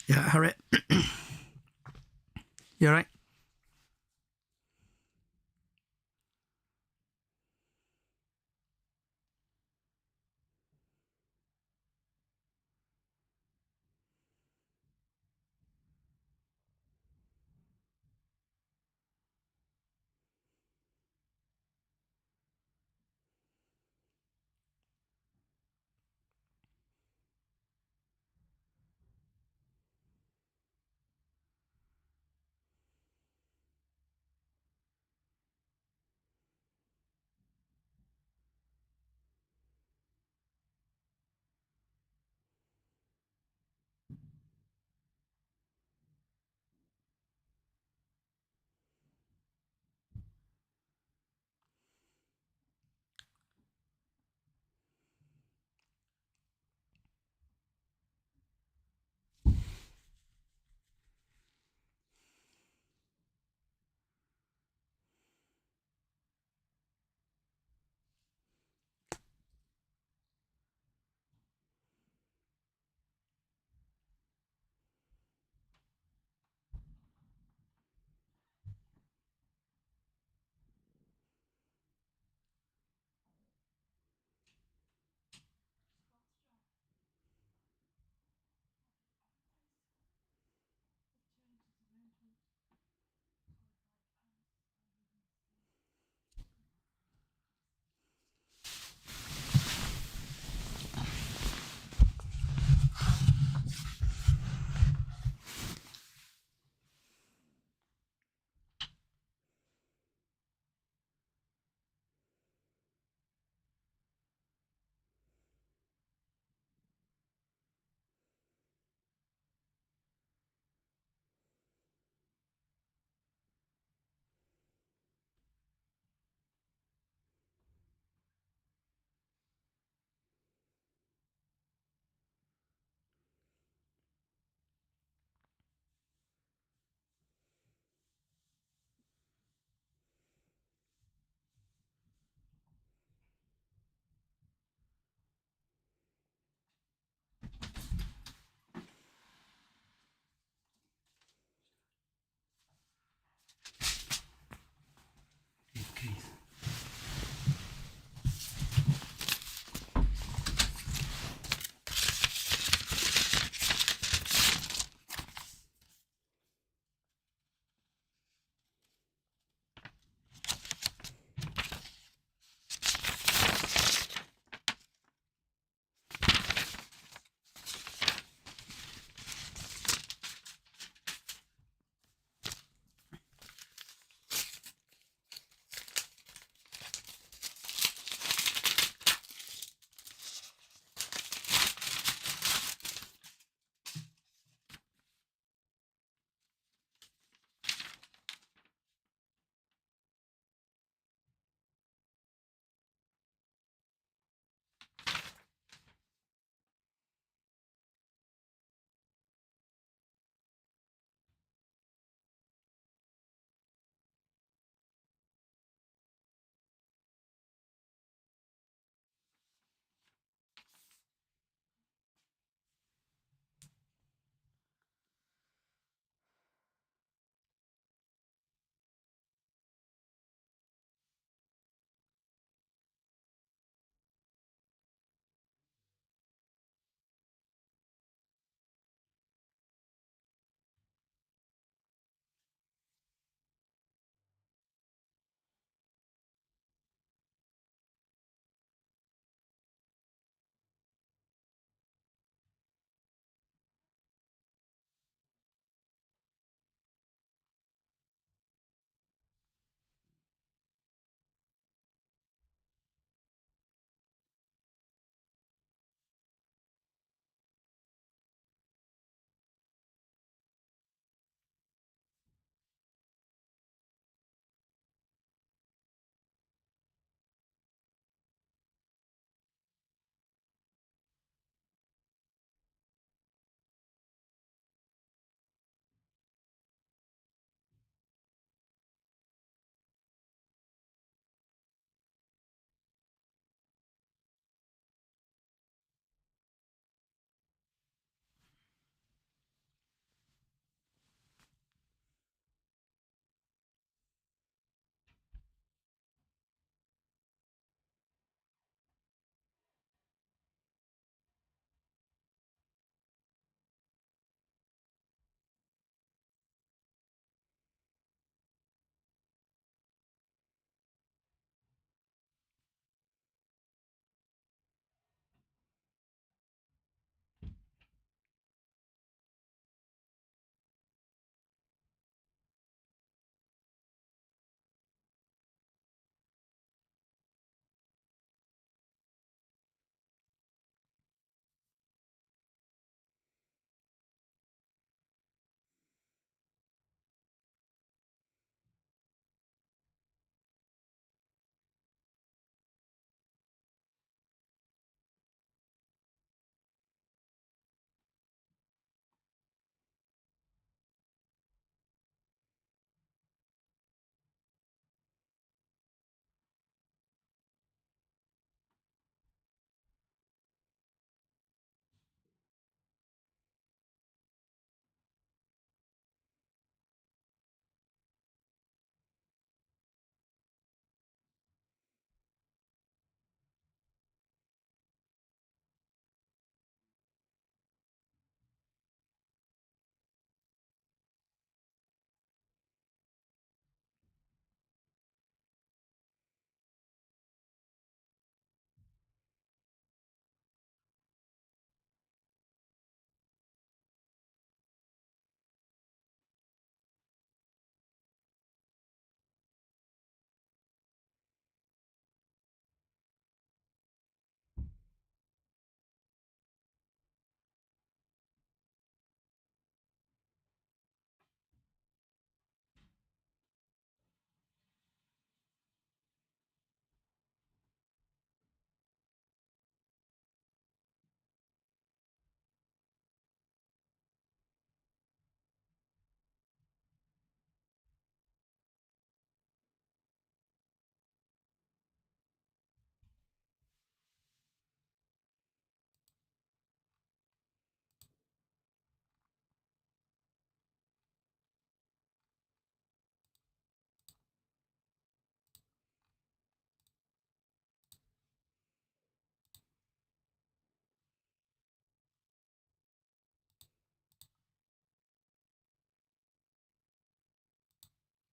Yeah, Harriet. You all right?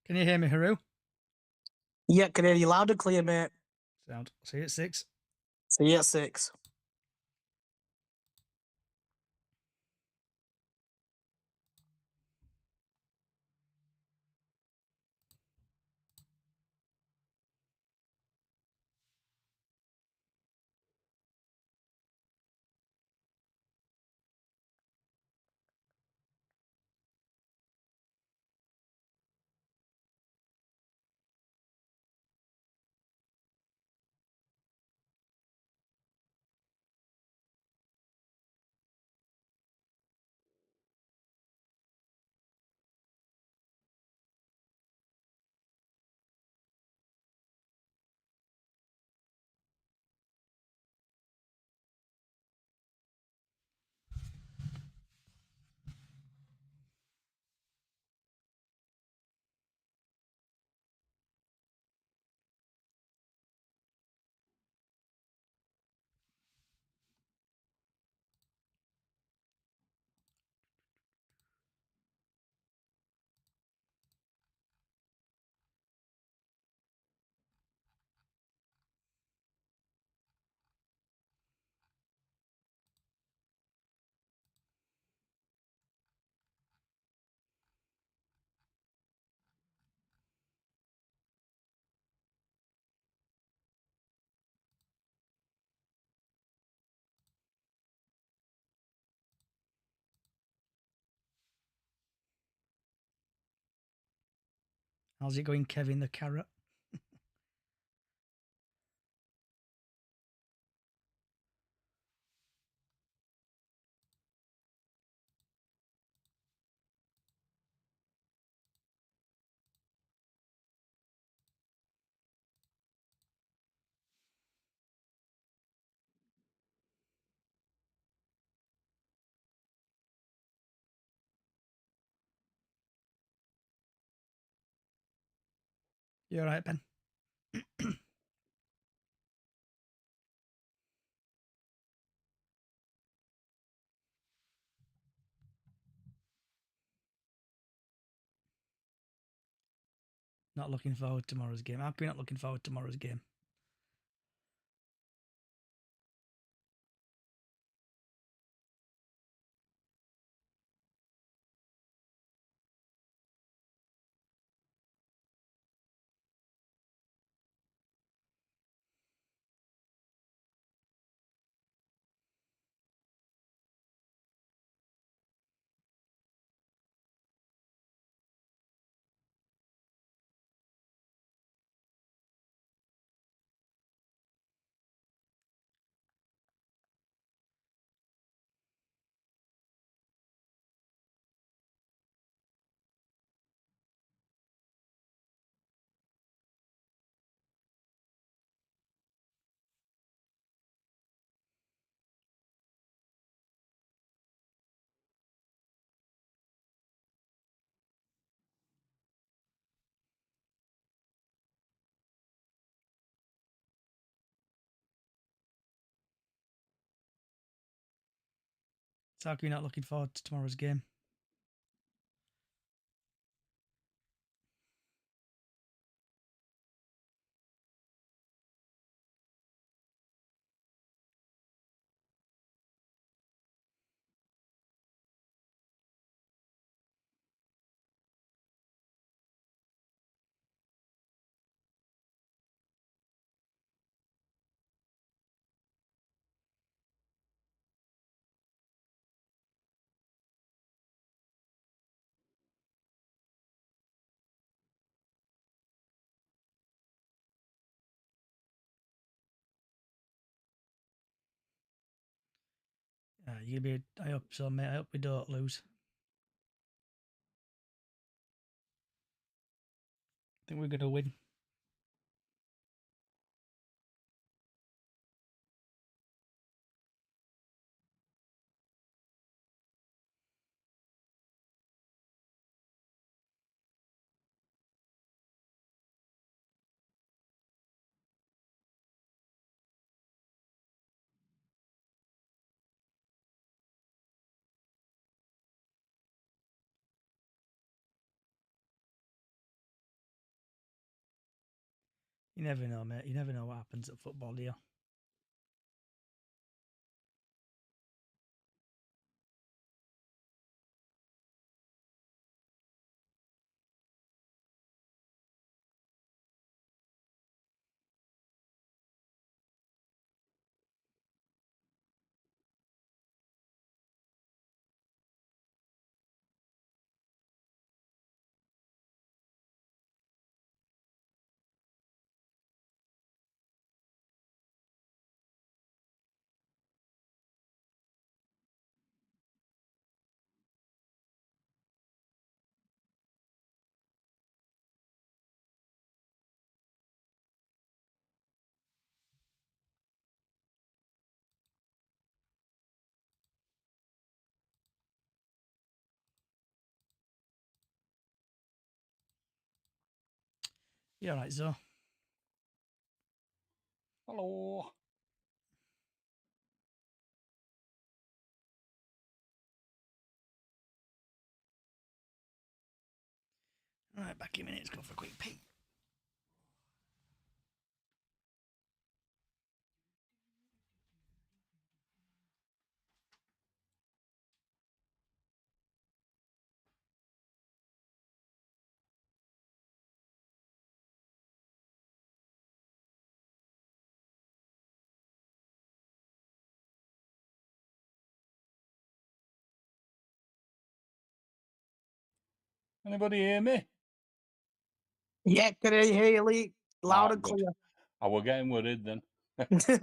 Can you hear me, Haru? Yeah, can hear you loud and clear, mate. Sound. See you at 6. See you at 6. How's it going, Kevin the Carrot? You all right, Ben? Not looking forward to tomorrow's game. How can we not looking forward to tomorrow's game? So how can we not looking forward to tomorrow's game? You be. I hope so, mate. I hope we don't lose. I think we're gonna win. You never know, mate. You never know what happens at football, do you? You're right, Zo. Hello. Right, back in a minute. Let's go for a quick pee. Anybody hear me? Yeah, can I hear you, Lee? Loud Ah, and good. I were getting worried then. clear.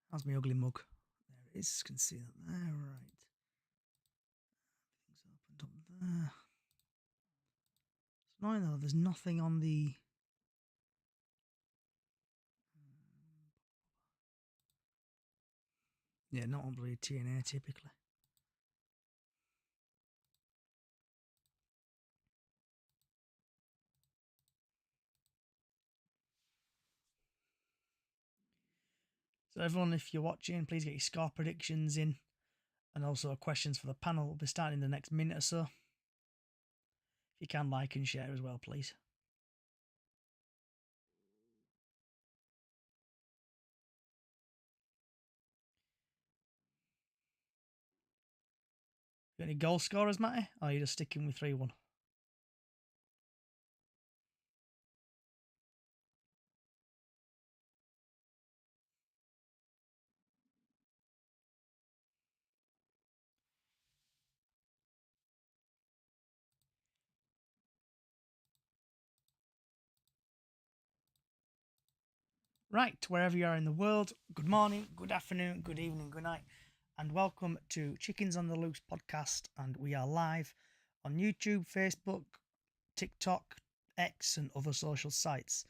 How's my ugly mug? There it is. Can see that there. Right. Everything's opened up there. It's annoying though. There's nothing on the. Yeah, not on bloody TNA typically. So everyone, if you're watching, please get your score predictions in, and also questions for the panel. We'll be starting in the next minute or so. If you can, like and share as well, please. Got any goal scorers, Matty? Or are you just sticking with 3-1? Right, wherever you are in the world, good morning, good afternoon, good evening, good night, and welcome to Chickens on the Loose podcast. And we are live on YouTube, Facebook, TikTok, X, and other social sites.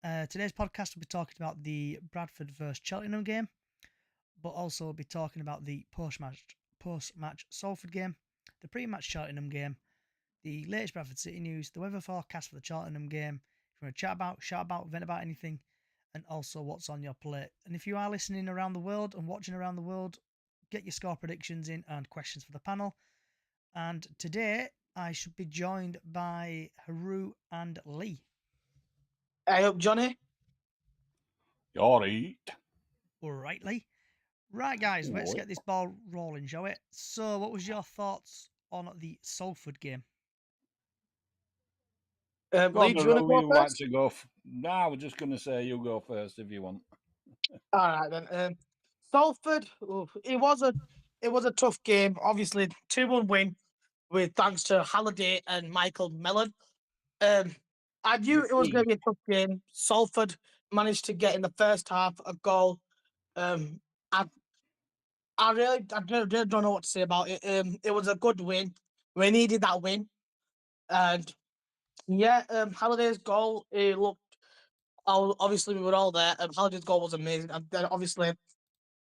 Today's podcast will be talking about the Bradford versus Cheltenham game, but also we'll be talking about the post-match Salford game, the pre-match Cheltenham game, the latest Bradford City news, the weather forecast for the Cheltenham game. If you want to chat about, shout about, vent about anything, and also what's on your plate. And if you are listening around the world and watching around the world, get your score predictions in and questions for the panel. And today I should be joined by Haru and Lee. Hey up, Johnny. You're right. All right, Lee. Right, guys, let's Right. get this ball rolling, shall we? So, what was your thoughts on the Salford game? Lee, God, do you want to who go you like first? to go? Nah, we're just going to say you go first if you want. All right then. Salford. It was a tough game. Obviously, 2-1 win with thanks to Halliday and Michael Mellon. I knew it was going to be a tough game. Salford managed to get in the first half a goal. I really don't know what to say about it. It was a good win. We needed that win, and yeah, Halliday's goal. It looked. Obviously, we were all there, and Halliday's goal was amazing. And then obviously,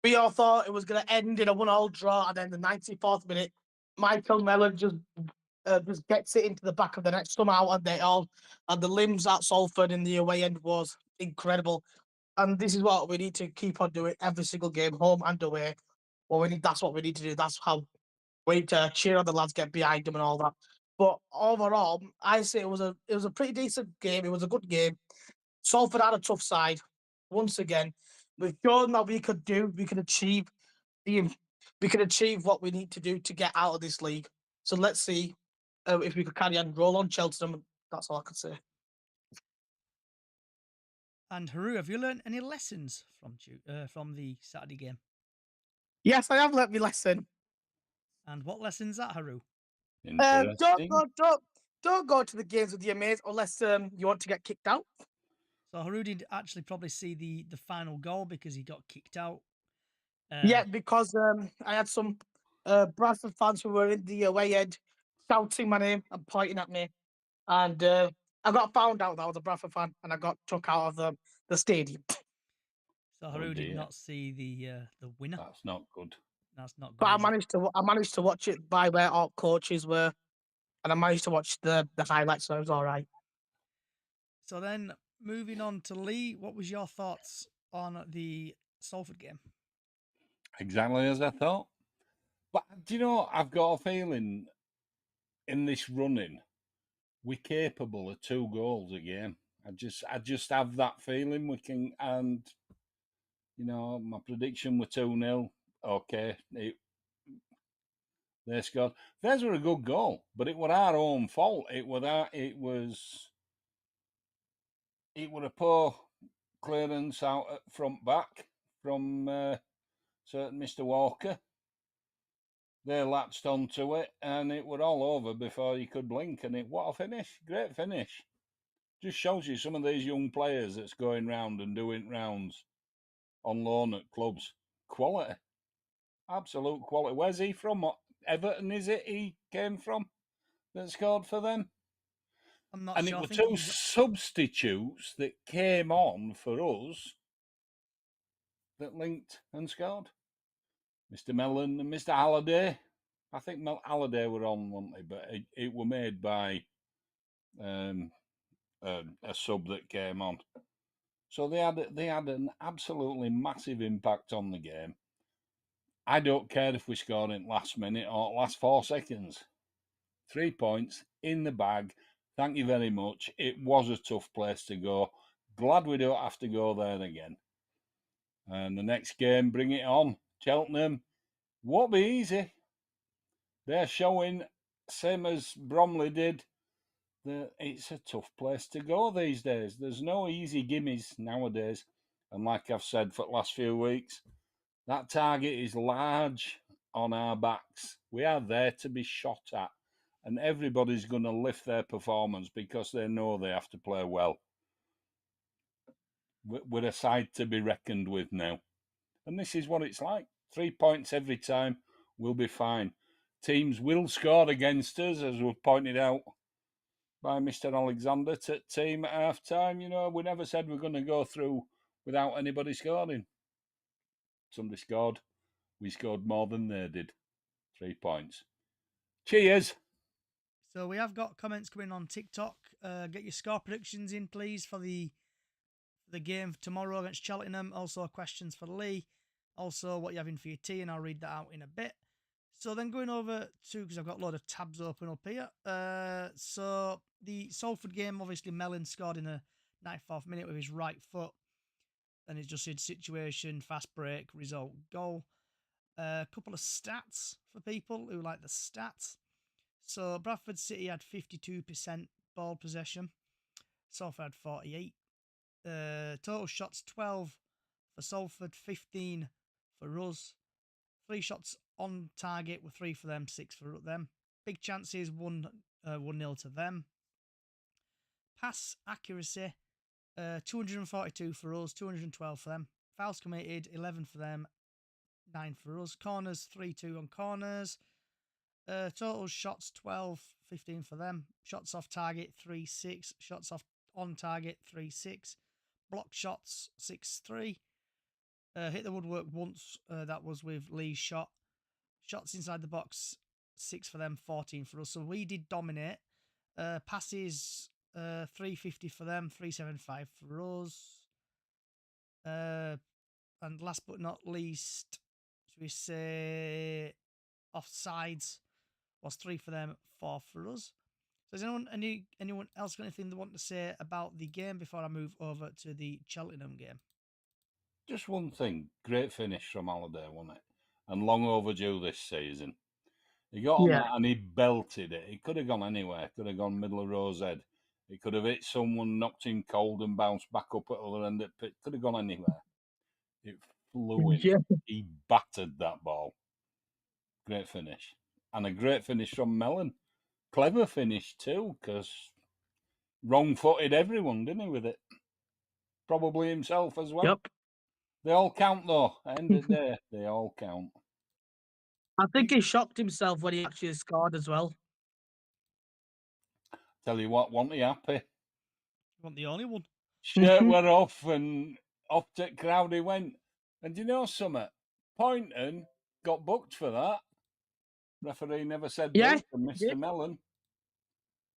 we all thought it was going to end in a 1-1 draw, and then the 94th minute, Michael Mellon just just gets it into the back of the net somehow, and the limbs at Salford in the away end was incredible. And this is what we need to keep on doing every single game, home and away. That's what we need to do. That's how we need to cheer on the lads, get behind them, and all that. But overall, I say it was a pretty decent game. It was a good game. Salford had a tough side. Once again, we've shown that we can achieve the, we can achieve what we need to do to get out of this league. So let's see if we could carry on, roll on Cheltenham. That's all I can say. And Haru, have you learned any lessons from the Saturday game? Yes, I have learnt my lesson. And what lessons that, Haru? Interesting. Don't go to the games with your mates unless you want to get kicked out. So Haru did actually probably see the final goal because he got kicked out. Yeah, because I had some Bradford fans who were in the away end shouting my name and pointing at me, and I got found out that I was a Bradford fan, and I got took out of the stadium. So Haru did dear. not see the winner. That's not good. That's not good. But I is it? managed to watch it by where our coaches were, and I managed to watch the highlights, so it was all right. So then moving on to Lee, what was your thoughts on the Salford game? Exactly as I thought. But do you know, I've got a feeling in this running, we're capable of 2 goals a game. I just have that feeling we can, and you know, my prediction were 2-0. Okay, they scored. Theirs were a good goal, but it was our own fault. It was a poor clearance out at front back from certain Mr. Walker. They latched onto it, and it was all over before you could blink. And what a finish! Great finish. Just shows you some of these young players that's going round and doing rounds on loan at clubs. Quality, absolute quality. Where's he from? What, Everton is it? He came from that scored for them. I'm not And sure. it I were think 2 substitutes that came on for us that linked and scored. Mr. Mellon and Mr. Halliday. I think Halliday were on, weren't they? But it were made by a sub that came on. So they had an absolutely massive impact on the game. I don't care if we scored in last minute or last 4 seconds. 3 points in the bag. Thank you very much. It was a tough place to go. Glad we don't have to go there again. And the next game, bring it on. Cheltenham won't be easy. They're showing, same as Bromley did, that it's a tough place to go these days. There's no easy gimmies nowadays. And like I've said for the last few weeks, that target is large on our backs. We are there to be shot at. And everybody's going to lift their performance because they know they have to play well. We're a side to be reckoned with now. And this is what it's like. 3 points every time, we'll be fine. Teams will score against us, as was pointed out by Mr. Alexander to team at half time. You know, we never said we're going to go through without anybody scoring. Somebody scored. We scored more than they did. 3 points. Cheers. So we have got comments coming on TikTok. Get your score predictions in, please, for the game tomorrow against Cheltenham. Also, questions for Lee. Also, what you're having for your tea, and I'll read that out in a bit. So then going over to, because I've got a load of tabs open up here. So the Salford game, obviously Mellon scored in the 94th minute with his right foot. And it's just in situation, fast break, result, goal. A couple of stats for people who like the stats. So Bradford City had 52% ball possession. Salford had 48. Total shots 12 for Salford, 15 for us. 3 shots on target were 3 for them, 6 for them. Big chances 1-0 to them. Pass accuracy 242 for us, 212 for them. Fouls committed 11 for them, 9 for us. Corners 3-2 on corners. Total shots 12, 15 for them. Shots off target 3-6. Shots off on target 3-6. Block shots 6-3. Hit the woodwork once. That was with Lee's shot. Shots inside the box 6 for them, 14 for us. So we did dominate. Passes, 350 for them, 375 for us. And last but not least, should we say offsides was 3 for them, 4 for us. So has anyone else got anything they want to say about the game before I move over to the Cheltenham game? Just one thing, great finish from Halliday, wasn't it? And long overdue this season. He got on Yeah. that and he belted it. It could have gone anywhere. Could have gone middle of Rose Head. It could have hit someone, knocked him cold and bounced back up at the other end of the pit. Could have gone anywhere. It flew in. Yeah. He battered that ball. Great finish. And a great finish from Mellon. Clever finish too, because wrong-footed everyone, didn't he, with it? Probably himself as well. Yep. They all count, though. At the end of the day, they all count. I think he shocked himself when he actually scored as well. Tell you what, wasn't he happy? You want the only one? Shirt were off and off to the crowd he went. And do you know something? Poynton got booked for that. Referee never said Yeah, boo to Mr. did. Mellon.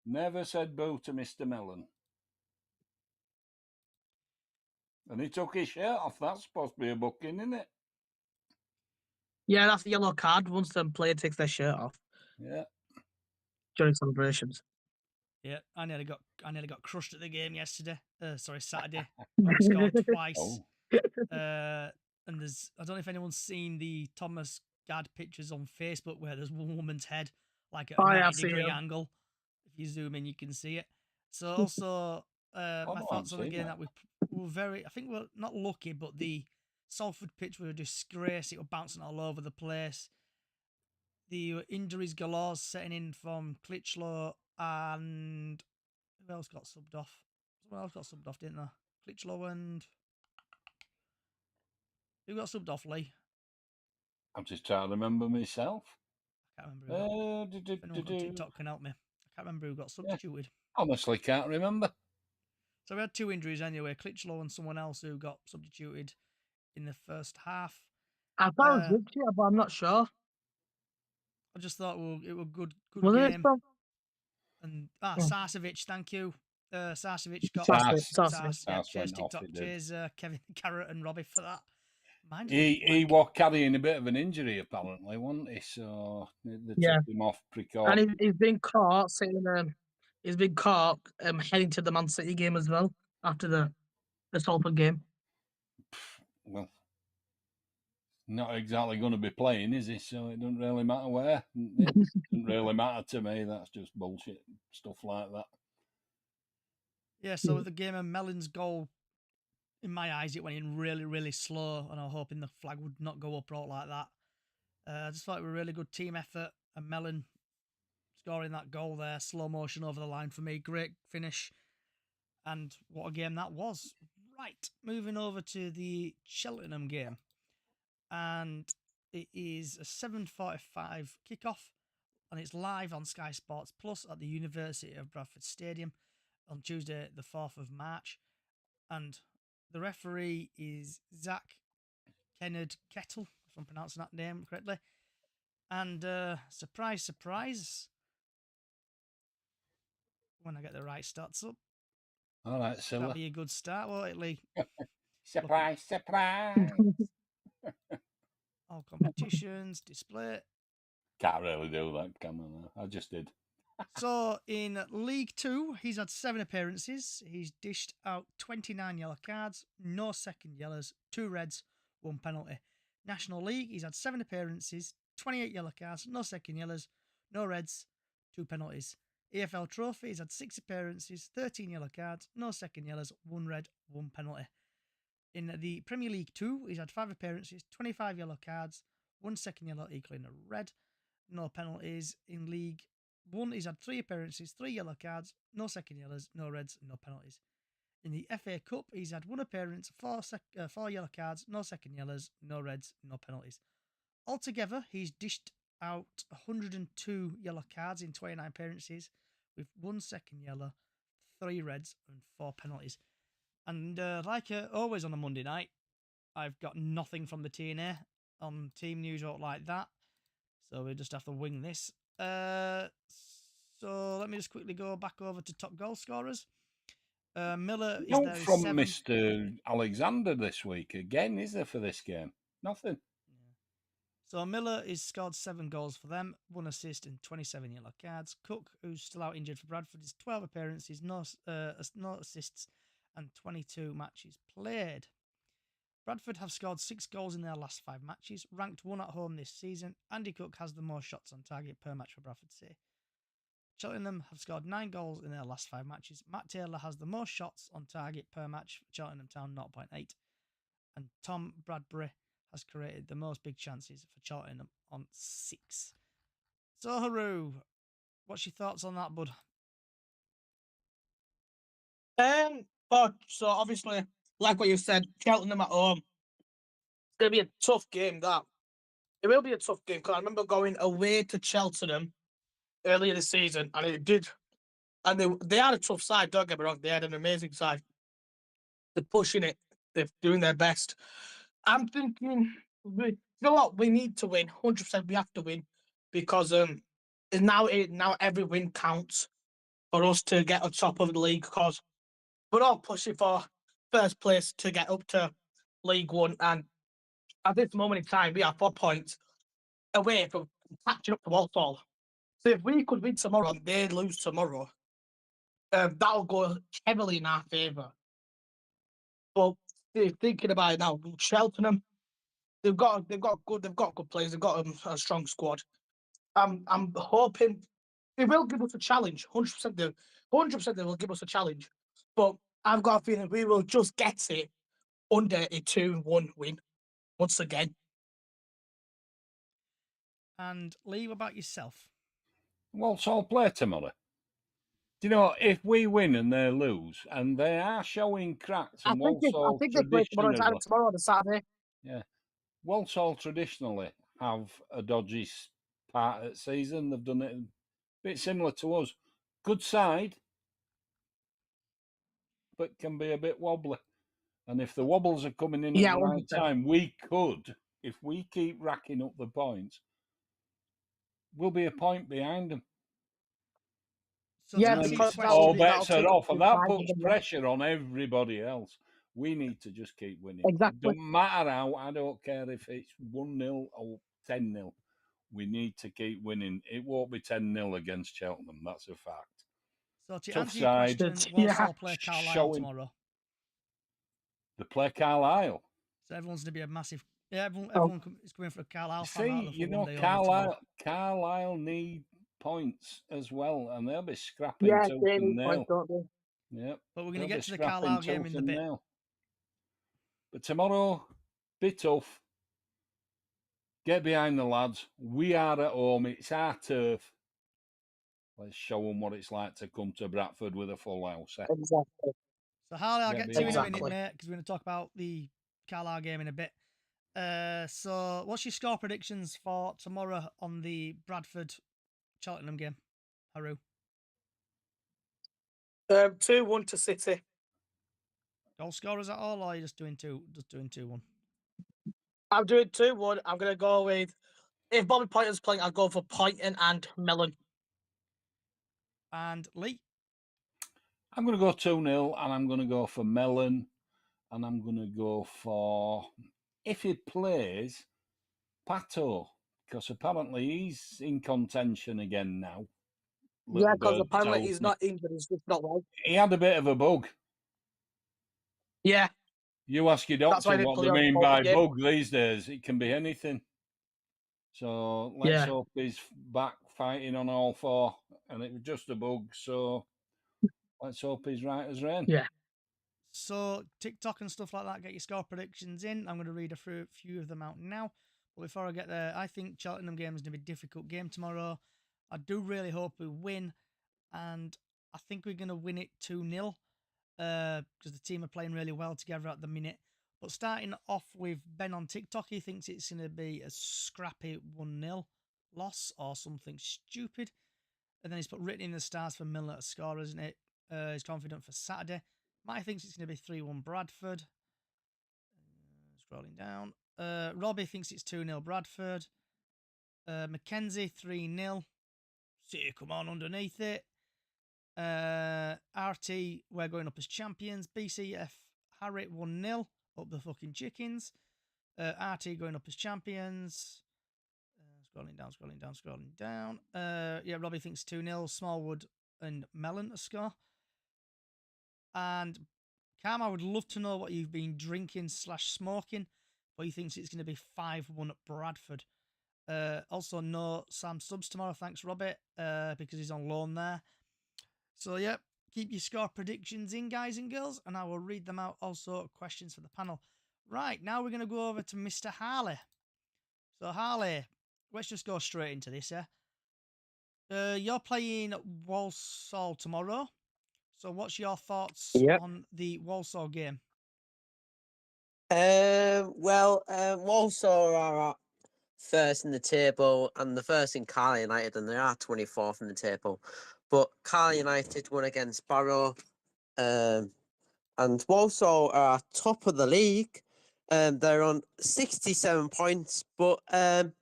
Never said boo to Mr. Mellon. And he took his shirt off. That's supposed to be a booking, isn't it? Yeah, that's a yellow card once the player takes their shirt off Yeah. during celebrations. Yeah, I nearly got crushed at the game yesterday. Saturday. When we scored twice. Oh. And I don't know if anyone's seen the Thomas Gadd pictures on Facebook where there's one woman's head like at a 90-degree angle. If you zoom in, you can see it. So also, my thoughts on the game that we were I think we're not lucky, but the Salford pitch were a disgrace. It was bouncing all over the place. The injuries galore setting in from Klitschlo, and who else got subbed off? Someone else got subbed off, didn't they? Klitschlo and who got subbed off, Lee? I'm just trying to remember myself. I can't remember. If anyone on TikTok can help me. I can't remember who got substituted. Yeah, honestly, can't remember. So we had 2 injuries anyway. Klitschlo and someone else who got substituted in the first half. I thought it was Richie, but I'm not sure. I just thought it was good Was game. it And Sarcevic, thank you. Sarcevic got Sarcevic. cheers TikTok, cheers Kevin Carrot and Robbie for that. He was carrying a bit of an injury apparently, wasn't he? So they took him off precaution. And he's been caught heading to the Man City game as well after the Salford game. Well, not exactly going to be playing, is he? So it doesn't really matter where. It doesn't really matter to me. That's just bullshit stuff like that. Yeah, so with the game of Mellon's goal, in my eyes, it went in really, really slow, and I was hoping the flag would not go up or like that. I just thought it was a really good team effort, and Mellon scoring that goal there, slow motion over the line for me, great finish, and what a game that was. Right, moving over to the Cheltenham game, and it is a 7:45 kickoff, and it's live on Sky Sports Plus at the University of Bradford Stadium on Tuesday, the 4th of March, and the referee is Zach Kennard Kettle, if I'm pronouncing that name correctly. And surprise, surprise, when I get the right stats up. All right, Silla. That'll be a good start, won't it, Lee? Surprise, surprise. All competitions, display. Can't really do that, can I? I just did. So in League 2, he's had 7 appearances. He's dished out 29 yellow cards, no second yellows, 2 reds, 1 penalty. National League, he's had 7 appearances, 28 yellow cards, no second yellows, no reds, 2 penalties. EFL Trophy, he's had 6 appearances, 13 yellow cards, no second yellows, 1 red, 1 penalty. In the Premier League 2, he's had 5 appearances, 25 yellow cards, 1 second yellow equaling a red, no penalties. In League 1, he's had 3 appearances, 3 yellow cards, no second yellows, no reds, no penalties. In the FA Cup, he's had 1 appearance, 4 yellow cards, no second yellows, no reds, no penalties. Altogether, he's dished out 102 yellow cards in 29 appearances, with 1 second yellow, 3 reds, and 4 penalties. And like always on a Monday night, I've got nothing from the TNA on team news or like that. So we just have to wing this. So let me just quickly go back over to top goal scorers. Miller is Note there is from 7. Mr. Alexander this week again, is there, for this game? Nothing. So Miller is scored 7 goals for them, 1 assist and 27 yellow cards. Cook, who's still out injured for Bradford, is 12 appearances, no assists, and 22 matches played. Bradford have scored 6 goals in their last 5 matches, ranked 1 at home this season. Andy Cook has the most shots on target per match for Bradford City. Cheltenham have scored 9 goals in their last 5 matches. Matt Taylor has the most shots on target per match for Cheltenham Town, 0.8. And Tom Bradbury has created the most big chances for Cheltenham on 6. So, Haru, what's your thoughts on that, bud? But so obviously, like what you said, Cheltenham at home. It's gonna be a tough game. It will be a tough game because I remember going away to Cheltenham earlier this season, and it did. And they had a tough side. Don't get me wrong; they had an amazing side. They're pushing it. They're doing their best. I'm thinking, you know what? We need to win. 100%, we have to win because now every win counts for us to get on top of the league because we're all pushing for first place to get up to League One, and at this moment in time, we are 4 points away from catching up to Walsall. So if we could win tomorrow and they lose tomorrow, that'll go heavily in our favour. But thinking about it now, Cheltenham, they've got good players, they've got a strong squad. I'm hoping they will give us a challenge. 100%, 100% they will give us a challenge. But I've got a feeling we will just get it under a 2-1 win once again. And Lee, what about yourself? Walsall play tomorrow. Do you know, if we win and they lose, and they are showing cracks, I and think Walsall they play tomorrow. It's either traditionally, tomorrow or the Saturday. yeah, Walsall traditionally have a dodgy part of the season. They've done it a bit similar to us. Good side, but can be a bit wobbly. And if the wobbles are coming in at Yeah, the right 100%. time, we could, if we keep racking up the points, we'll be a point behind them. So to Yeah, And answer then your because it's all question, that'll bets are keep us off, and that inside of puts them. Yeah. pressure on everybody else. We need to just keep winning. It Exactly. don't matter how. I don't care if it's 1-0 or 10-0. We need to keep winning. It won't be 10-0 against Cheltenham. That's a fact. so to Tough answer your side, question, Yeah. Walsall play Carlisle showing tomorrow. the play Carlisle. So everyone's going to be a massive. Yeah, everyone, Oh. is coming for a Carlisle fan See, rather than you for one know, day only tomorrow. Carlisle need points as well, and they'll be scrapping Yeah, tooth they and need points, nail. don't they? Yep, But we're going to they'll be get to the scrapping Carlisle game tooth in the and bit. nail. But tomorrow, be tough. Get behind the lads. We are at home. It's our turf. Let's show them what it's like to come to Bradford with a full house. Eh? Exactly. So Harley, I'll Get get to you in a behind minute, Exactly. mate, because we're going to talk about the Carlisle game in a bit. So what's your score predictions for tomorrow on the Bradford Cheltenham game, Haru? 2-1 to City. Goal scorers at all, or are you just doing 2-1? I'm doing 2-1. I'm gonna go with if Bobby Pointer's playing, I'll go for Pointon and Mellon. And Lee? I'm going to go 2-0, and I'm going to go for Mellon, and I'm going to go for, if he plays, Pato, because apparently he's in contention again now. Yeah, Little because bird apparently tells he's me. not injured, he's just not well. He had a bit of a bug. Yeah, You ask your that's why doctor I didn't what play they on mean Salford by game. bug these days. It can be anything. So let's Yeah. hope he's back fighting on all 4. And it was just a bug, so let's hope he's right as rain. Yeah. So TikTok and stuff like that, get your score predictions in. I'm going to read a few of them out now. But before I get there, I think Cheltenham game is going to be a difficult game tomorrow. I do really hope we win, and I think we're going to win it 2-0 because the team are playing really well together at the minute. But starting off with Ben on TikTok, he thinks it's going to be a scrappy 1-0 loss or something stupid. And then he's put written in the stars for Milner to score, isn't it? He's confident for Saturday. Matty thinks it's going to be 3-1 Bradford. Scrolling down. Robbie thinks it's 2-0 Bradford. Mackenzie 3-0. City come on underneath it. RT, we're going up as champions. BCF, Harry 1-0 up the fucking chickens. RT going up as champions. Scrolling down. Yeah, Robbie thinks 2-0. Smallwood and Mellon to score. And Cam, I would love to know what you've been drinking / smoking, but he thinks it's going to be 5-1 at Bradford. Also, no Sam Stubbs tomorrow. Thanks, Robert, because he's on loan there. So, yeah, keep your score predictions in, guys and girls, and I will read them out. Also, questions for the panel. Right, now we're going to go over to Mr. Harley. So, Harley, let's just go straight into this, yeah? You're playing Walsall tomorrow. So, what's your thoughts on the Walsall game? Walsall are first in the table, and the first in Carlisle United, and they are 24th in the table. But Carlisle United won against Barrow, and Walsall are top of the league. They're on 67 points, but in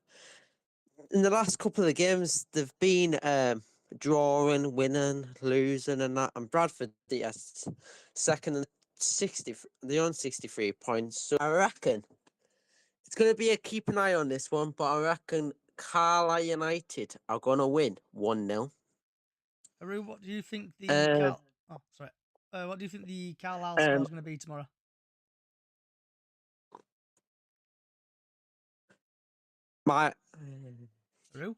the last couple of games, they've been drawing, winning, losing, and that. And Bradford, yes, second and 60. They're on 63 points. So I reckon it's going to be a keep an eye on this one, but I reckon Carlisle United are going to win 1-0. Haru, what do you think the what do you think the Carlisle score is going to be tomorrow? Haru?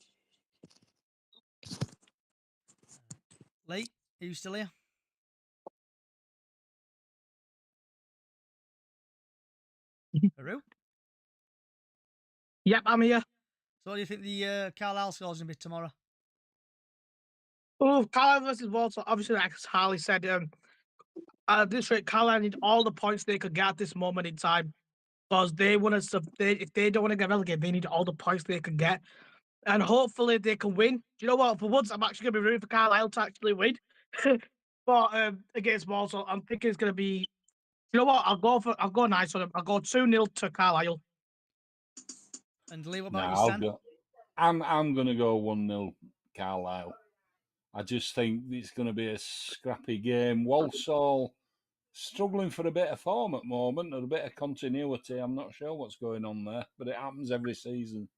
Lee, are you still here? Haru? Yep, I'm here. So what do you think the Carlisle score is going to be tomorrow? Oh, Carlisle versus Walsall. Obviously, like Harley said, at this rate, Carlisle need all the points they could get at this moment in time, because they want to. If they don't want to get relegated, they need all the points they can get, and hopefully they can win. Do you know what? For once, I'm actually going to be rooting for Carlisle to actually win. But against Walsall, I'm thinking it's going to be. You know what? I'll go nice on them. I'll go 2-0 to Carlisle. And Lee, what about you, Stan? I'm going to go 1-0 Carlisle. I just think it's going to be a scrappy game. Walsall struggling for a bit of form at the moment, or a bit of continuity. I'm not sure what's going on there, but it happens every season.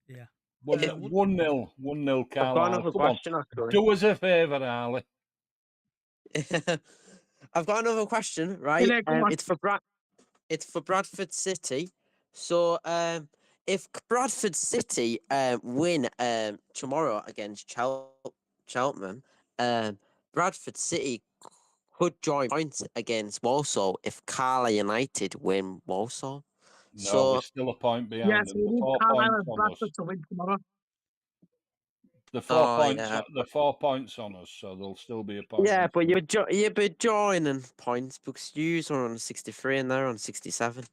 Yeah. 1-0 Carlisle. I've got another Come question, on. actually. Do us a favour, Harley. I've got another question, right? It's for Bradford City. So, if Bradford City win tomorrow against Cheltenham, Bradford City could join points against Walsall if Carlisle United win Walsall. No, we're still a point behind Yes, them. we need 4 Carlisle points and on us. Bradford to win tomorrow. The 4 points. Yeah. The 4 points on us, so there'll still be a point. Yeah, but you'd be joining points because you are on 63 and they're on 67.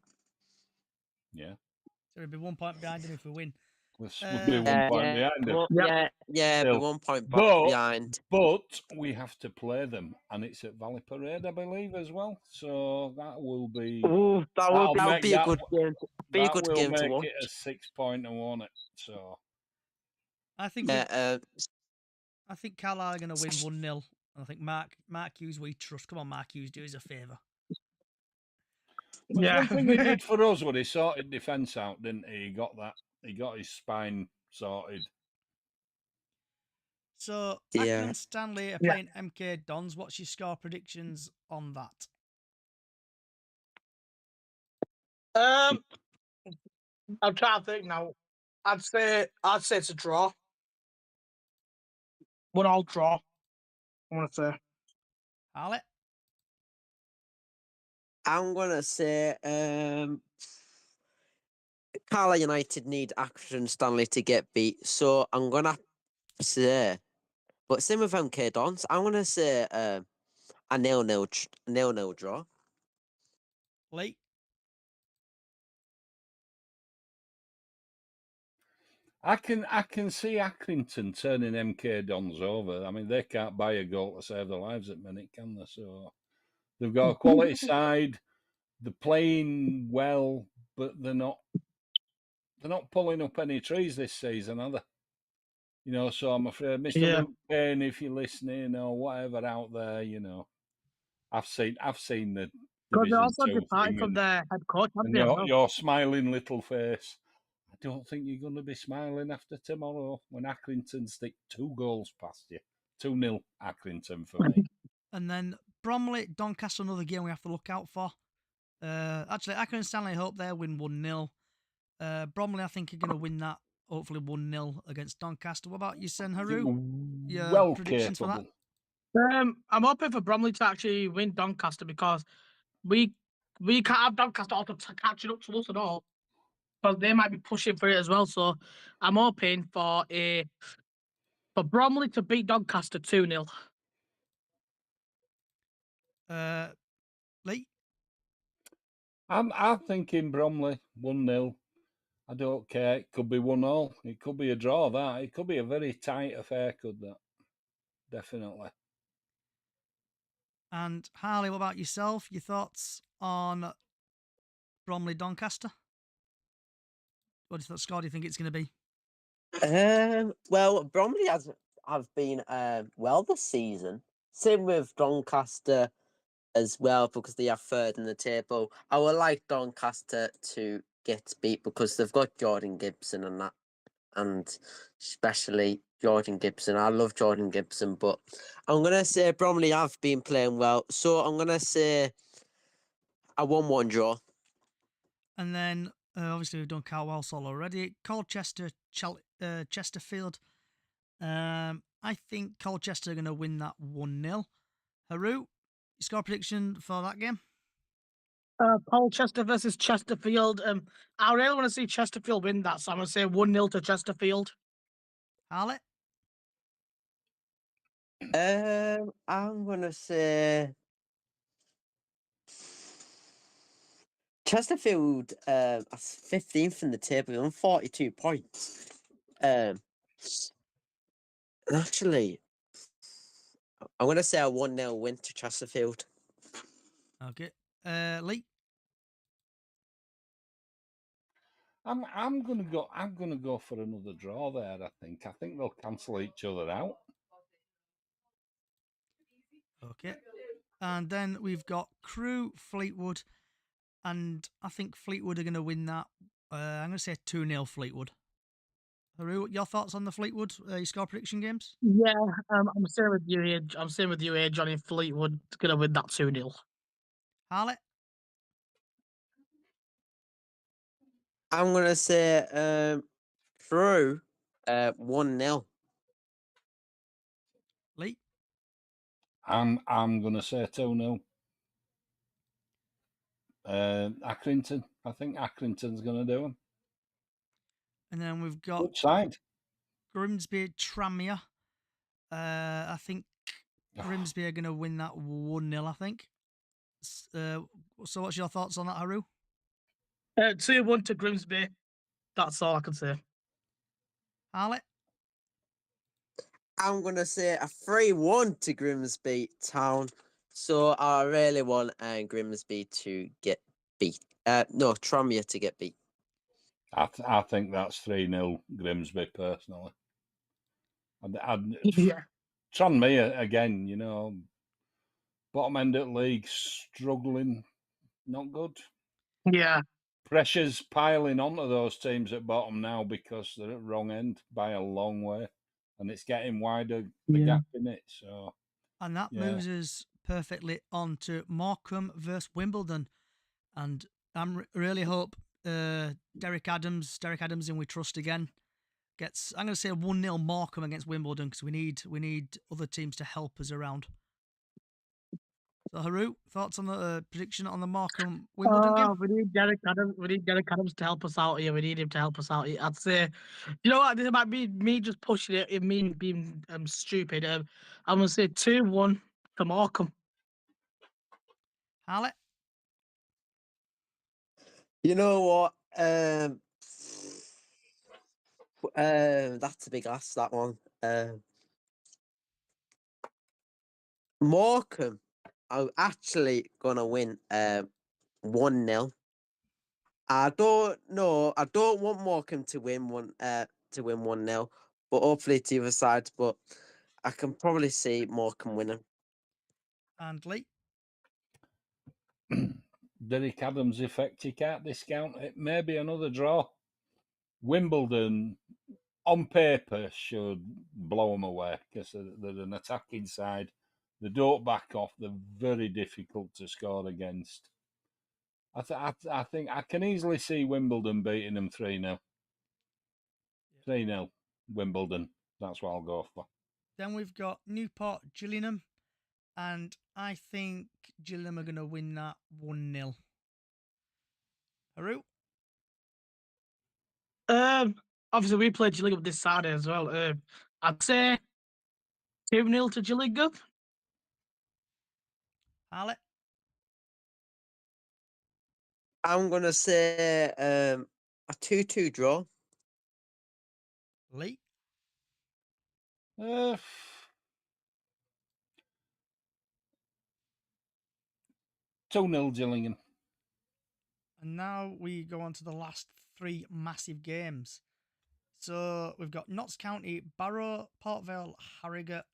Yeah. So it'll be 1 point behind them if we win. We'll be 1 point behind them. Be 1 point behind. But we have to play them, and it's at Valley Parade, I believe, as well. So that will be. Ooh, that'll be a good game. That will make it a 6-pointer, won't it? So I think I think Carlisle are going to win 1-0. I think Mark Hughes, we trust. Come on, Mark Hughes, do us a favour. But one thing he did for us was he sorted defence out, didn't he? He got his spine sorted. So, Ackland and Stanley are playing MK Dons. What's your score predictions on that? I'm trying to think now. I'd say it's a draw. 1-1 draw. I want to say. Harley? I'm gonna say Carlisle United need Ackland Stanley to get beat, so I'm gonna say, but same with MK Dons, I'm gonna say a 0-0 draw. Lee? I can see Accrington turning MK Dons over. I mean, they can't buy a goal to save their lives at the minute, can they? So they've got a quality side. They're playing well, but they're not pulling up any trees this season, are they? So I'm afraid, Mr. Yeah. Luke Payne, if you're listening or whatever out there, I've seen the Because they Division also Two departed thing, from their head coach, haven't and they, as your well? your smiling little face. I don't think you're going to be smiling after tomorrow when Accrington stick 2 goals past you. 2-0 Accrington for me. And then Bromley, Doncaster, another game we have to look out for. Actually, Accrington and Stanley hope they win 1-0. Bromley, I think, are going to win that, hopefully 1-0 against Doncaster. What about you, Sen I think Haru? we're Your well predictions for that? capable. I'm hoping for Bromley to actually win Doncaster because we can't have Doncaster auto catching up to us at all. Because they might be pushing for it as well. So I'm hoping for Bromley to beat Doncaster 2-0. Lee? I'm thinking Bromley 1-0. I don't care. It could be 1-1. It could be a draw. That it could be a very tight affair. Could that? Definitely. And Harley, what about yourself? Your thoughts on Bromley Doncaster? What score do you think it's going to be? Well, Bromley have been well this season. Same with Doncaster as well because they are third in the table. I would like Doncaster to get beat because they've got Jordan Gibson and that, and especially Jordan Gibson. I love Jordan Gibson, but I'm gonna say Bromley have been playing well, so I'm gonna say a 1-1 draw. And then, obviously, we've done Carwalsall already. Colchester, Chesterfield. I think Colchester are going to win that 1-0. Haru, your score prediction for that game? Colchester versus Chesterfield. I really want to see Chesterfield win that, so I'm going to say 1-0 to Chesterfield. Harley? I'm gonna say Chesterfield. 15th in the table on 42 points. Actually, I'm gonna say a 1-0 win to Chesterfield. Okay. Lee? I'm gonna go for another draw there. I think they'll cancel each other out. Okay. And then we've got Crewe, Fleetwood, and I think Fleetwood are going to win that. I'm going to say 2-0 Fleetwood. Haru, your thoughts on the Fleetwood your score prediction games? Yeah, I'm staying with you here. I'm staying with you here. Johnny Fleetwood going to win that 2-0. Harley? I'm gonna say Crewe 1-0. Lee? I'm gonna say 2-0. Accrington. I think Accrington's gonna do them. And then we've got Which side? Grimsby, Tranmere. I think Grimsby are going to win that 1-0, I think. So what's your thoughts on that, Haru? 2-1 to Grimsby. That's all I can say. Harley? I'm gonna say a 3-1 to Grimsby Town. So I really want Grimsby to get beat. No, Tranmere to get beat. I think that's 3-0 Grimsby personally. Yeah. Tranmere again, bottom end of the league, struggling, not good. Yeah. Pressure's piling onto those teams at bottom now because they're at wrong end by a long way, and it's getting wider the Yeah. gap in it. So, And that yeah. moves us perfectly on to Morecambe versus Wimbledon. And I really hope Derek Adams in We Trust again, gets, I'm going to say 1-0 Morecambe against Wimbledon because we need other teams to help us around. So Haru, thoughts on the prediction on the Morecambe Wimbledon game? We need Derek Adams. We need Derek Adams to help us out here. We need him to help us out here. I'd say, you know what? This might be me just pushing it. It mean being stupid. I'm gonna say 2-1 to Morecambe. Harley? You know what? That's a big ass, that one. Morecambe are actually gonna win 1-0. I don't know. I don't want Morecambe to win 1-0, but hopefully to the other side. But I can probably see Morecambe winning. And Lee? Derek Adams' effect, you can't discount it. Maybe another draw. Wimbledon, on paper, should blow them away because they're an attacking side. They don't back off. They're very difficult to score against. I think I can easily see Wimbledon beating them 3-0. 3-0, Wimbledon. That's what I'll go for. Then we've got Newport, Gillingham. And I think Gillingham are going to win that 1-0. Haru? Obviously we played Gillingham this Saturday as well. I'd say 2-0 to Gillingham. Harley? I'm gonna say a 2-2 draw. Lee? 2-0 Gillingham. And now we go on to the last three massive games. So we've got Notts County, Barrow, Port Vale, Harrogate,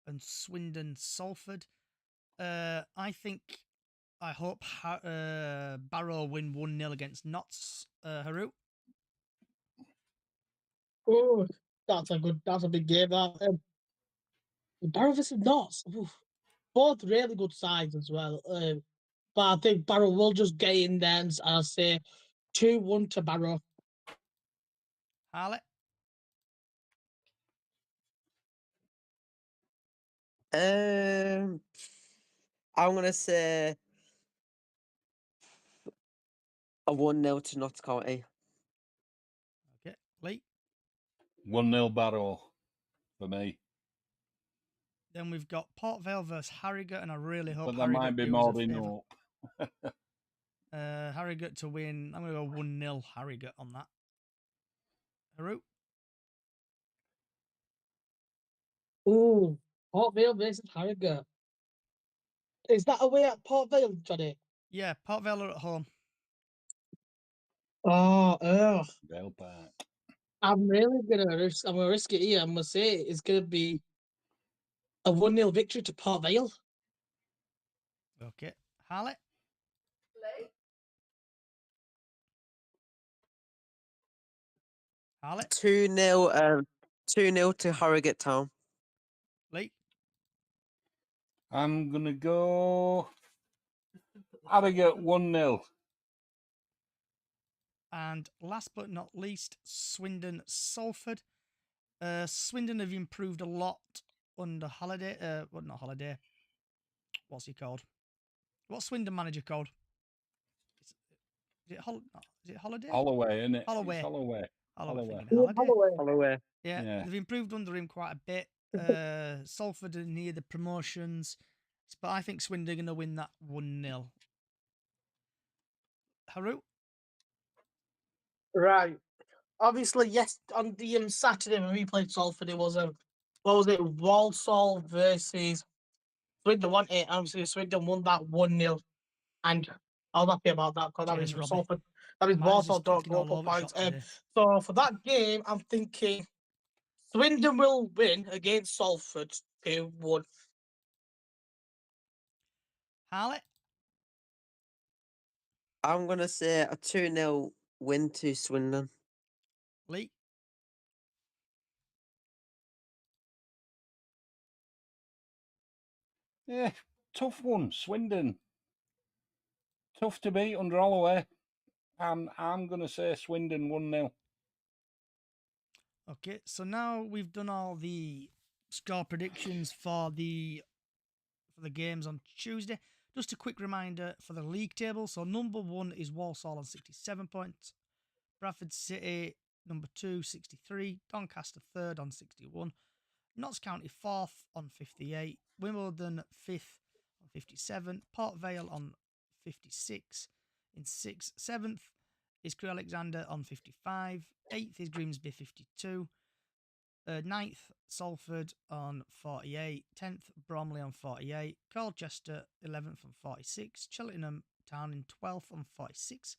and Swindon, Salford. I hope Barrow win 1-0 against Notts. Haru? Oh, that's a big game. That Barrow versus Notts. Oof. Both really good sides as well. But I think Barrow will just get in there, and I'll say 2-1 to Barrow. Harley? I'm gonna say a 1-0 to Notts County. Okay. Lee? 1-0 Barrow for me. Then we've got Port Vale versus Harrogate, and I really hope But there Harrogate might be do more us a than favour. up. Harrogate to win. I'm going to go 1-0 Harrogate on that. Haru? Ooh, Port Vale versus Harrogate. Is that away at Port Vale, Johnny? Yeah, Port Vale are at home. Oh, ugh. Vale Park. I'm gonna risk it here. I'm gonna say it's gonna be a 1-0 victory to Port Vale. Okay. Harley? Harley? 2-0 2-0 to Harrogate Town. Lee? I'm going to go Harrogate 1-0. And last but not least, Swindon Salford. Swindon have improved a lot under Holiday. Well, not Holiday. What's he called? What's Swindon manager called? Is it Holiday? Holloway, isn't it? Holloway. It's Holloway. Holloway. Holloway. Holloway. Yeah, Yeah. they've improved under him quite a bit. Salford are near the promotions, but I think Swindon are going to win that 1-0. Haru? Right. Obviously, yes. On the Saturday when we played Salford, it was what was it? Walsall versus Swindon. Won it. Obviously, Swindon won that 1-0, and I was happy about that because that Cheers, means Robbie. Salford. That means Mine's Walsall just don't clicking go up all on over the points. shop today. So for that game, I'm thinking Swindon will win against Salford 2-1. Harley? I'm gonna say a 2-0 win to Swindon. Lee? Yeah, tough one. Swindon. Tough to beat under Holloway. I'm going to say Swindon 1-0. Okay, so now we've done all the score predictions for the games on Tuesday. Just a quick reminder for the league table. So number 1 is Walsall on 67 points. Bradford City, number 2, 63. Doncaster, 3rd on 61. Notts County, 4th on 58. Wimbledon, 5th on 57. Port Vale on 56. In 6th, 7th is Crewe Alexander on 55. 8th is Grimsby, 52. 9th, Salford on 48. 10th, Bromley on 48. Colchester, 11th on 46. Cheltenham Town in 12th on 46.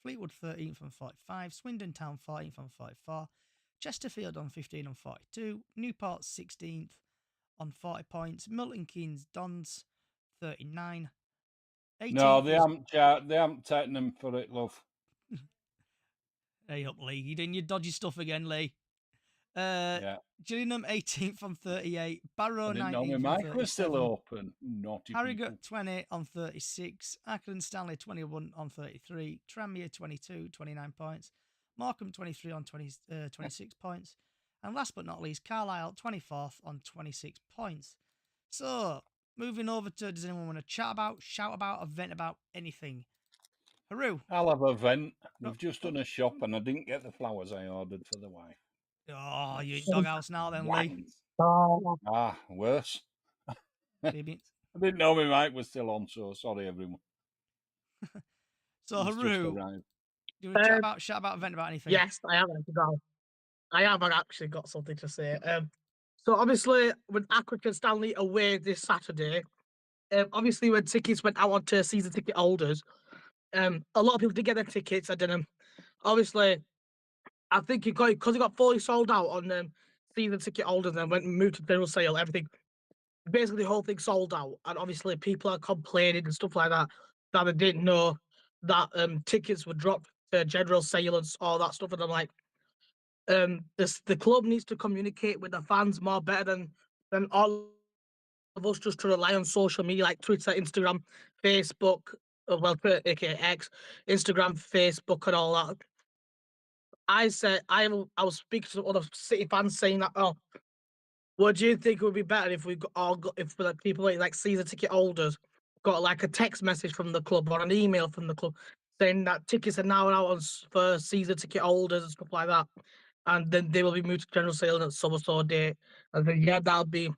Fleetwood, 13th on 45. Swindon Town, 14th on 44. Chesterfield on 15 on 42. Newport 16th on 40 points. Milton Keynes Dons 39. 18th No, they was haven't taken them for it, love. Hey up, Lee. You doing your dodgy stuff again, Lee? Yeah. Gillingham 18th on 38. Barrow I didn't know 19th my on mic was still 37. open. Naughty Harrogate people. 20 on 36. Ackland Stanley 21 on 33. Tranmere 22, 29 points. Morecambe 23 on 26 points. And last but not least, Carlisle 24th on 26 points. So, moving over to, does anyone want to chat about, shout about, or vent about anything? Haru. I'll have a vent. No. We've just done a shop and I didn't get the flowers I ordered for the wife. Oh, you in doghouse now then, Lee. Ah, worse. Baby. I didn't know my mic was still on, so sorry, everyone. So, It's just Haru, arrived. do you want to chat about, shout about, vent about anything? Yes, I have actually got something to say. So obviously, with Accrington and Stanley away this Saturday, obviously when tickets went out onto season ticket holders, a lot of people did get their tickets. I didn't. Obviously, I think it got because it got fully sold out on season ticket holders and went moved to general sale. Everything, basically, the whole thing sold out, and obviously people are complaining and stuff like that that they didn't know that tickets were dropped to general sale and all that stuff. And I'm like, the club needs to communicate with the fans more better than all of us just to rely on social media like Twitter, Instagram, Facebook, well, Twitter, aka X, Instagram, Facebook, and all that. I said I was speaking to other City fans saying that, oh, what do you think it would be better if we if like people like season ticket holders got like a text message from the club or an email from the club saying that tickets are now out for season ticket holders and stuff like that, and then they will be moved to general sale at some sort of date. And then yeah, that'll be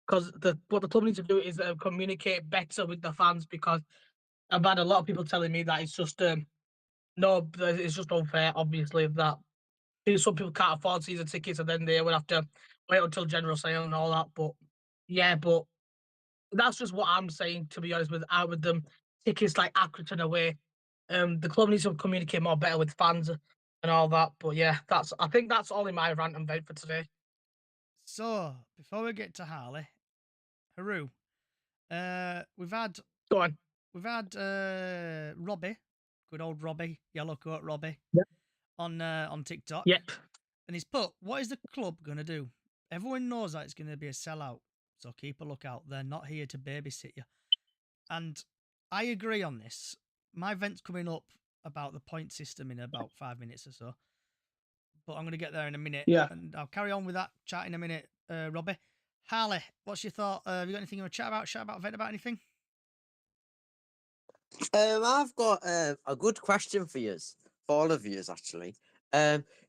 because what the club needs to do is communicate better with the fans, because I've had a lot of people telling me that it's just no, it's just unfair. Obviously, that some people can't afford season tickets, and then they would have to wait until general sale and all that. But yeah, but that's just what I'm saying. To be honest, with them tickets like Accrington away, the club needs to communicate more better with fans and all that. But yeah, I think that's all in my rant and vent for today. So, before we get to Harley, Haru, we've had Go on. Robbie, good old Robbie, yellow coat Robbie, Yep. on TikTok. Yep. And he's put, what is the club going to do? Everyone knows that it's going to be a sellout, so keep a lookout. They're not here to babysit you. And I agree on this. My vent's coming up about the point system in about 5 minutes or so, but I'm going to get there in a minute. Yeah. And I'll carry on with that chat in a minute, Robbie. Harley, what's your thought? Have you got anything you want to chat about, vent about anything? I've got a good question for you, for all of you, actually.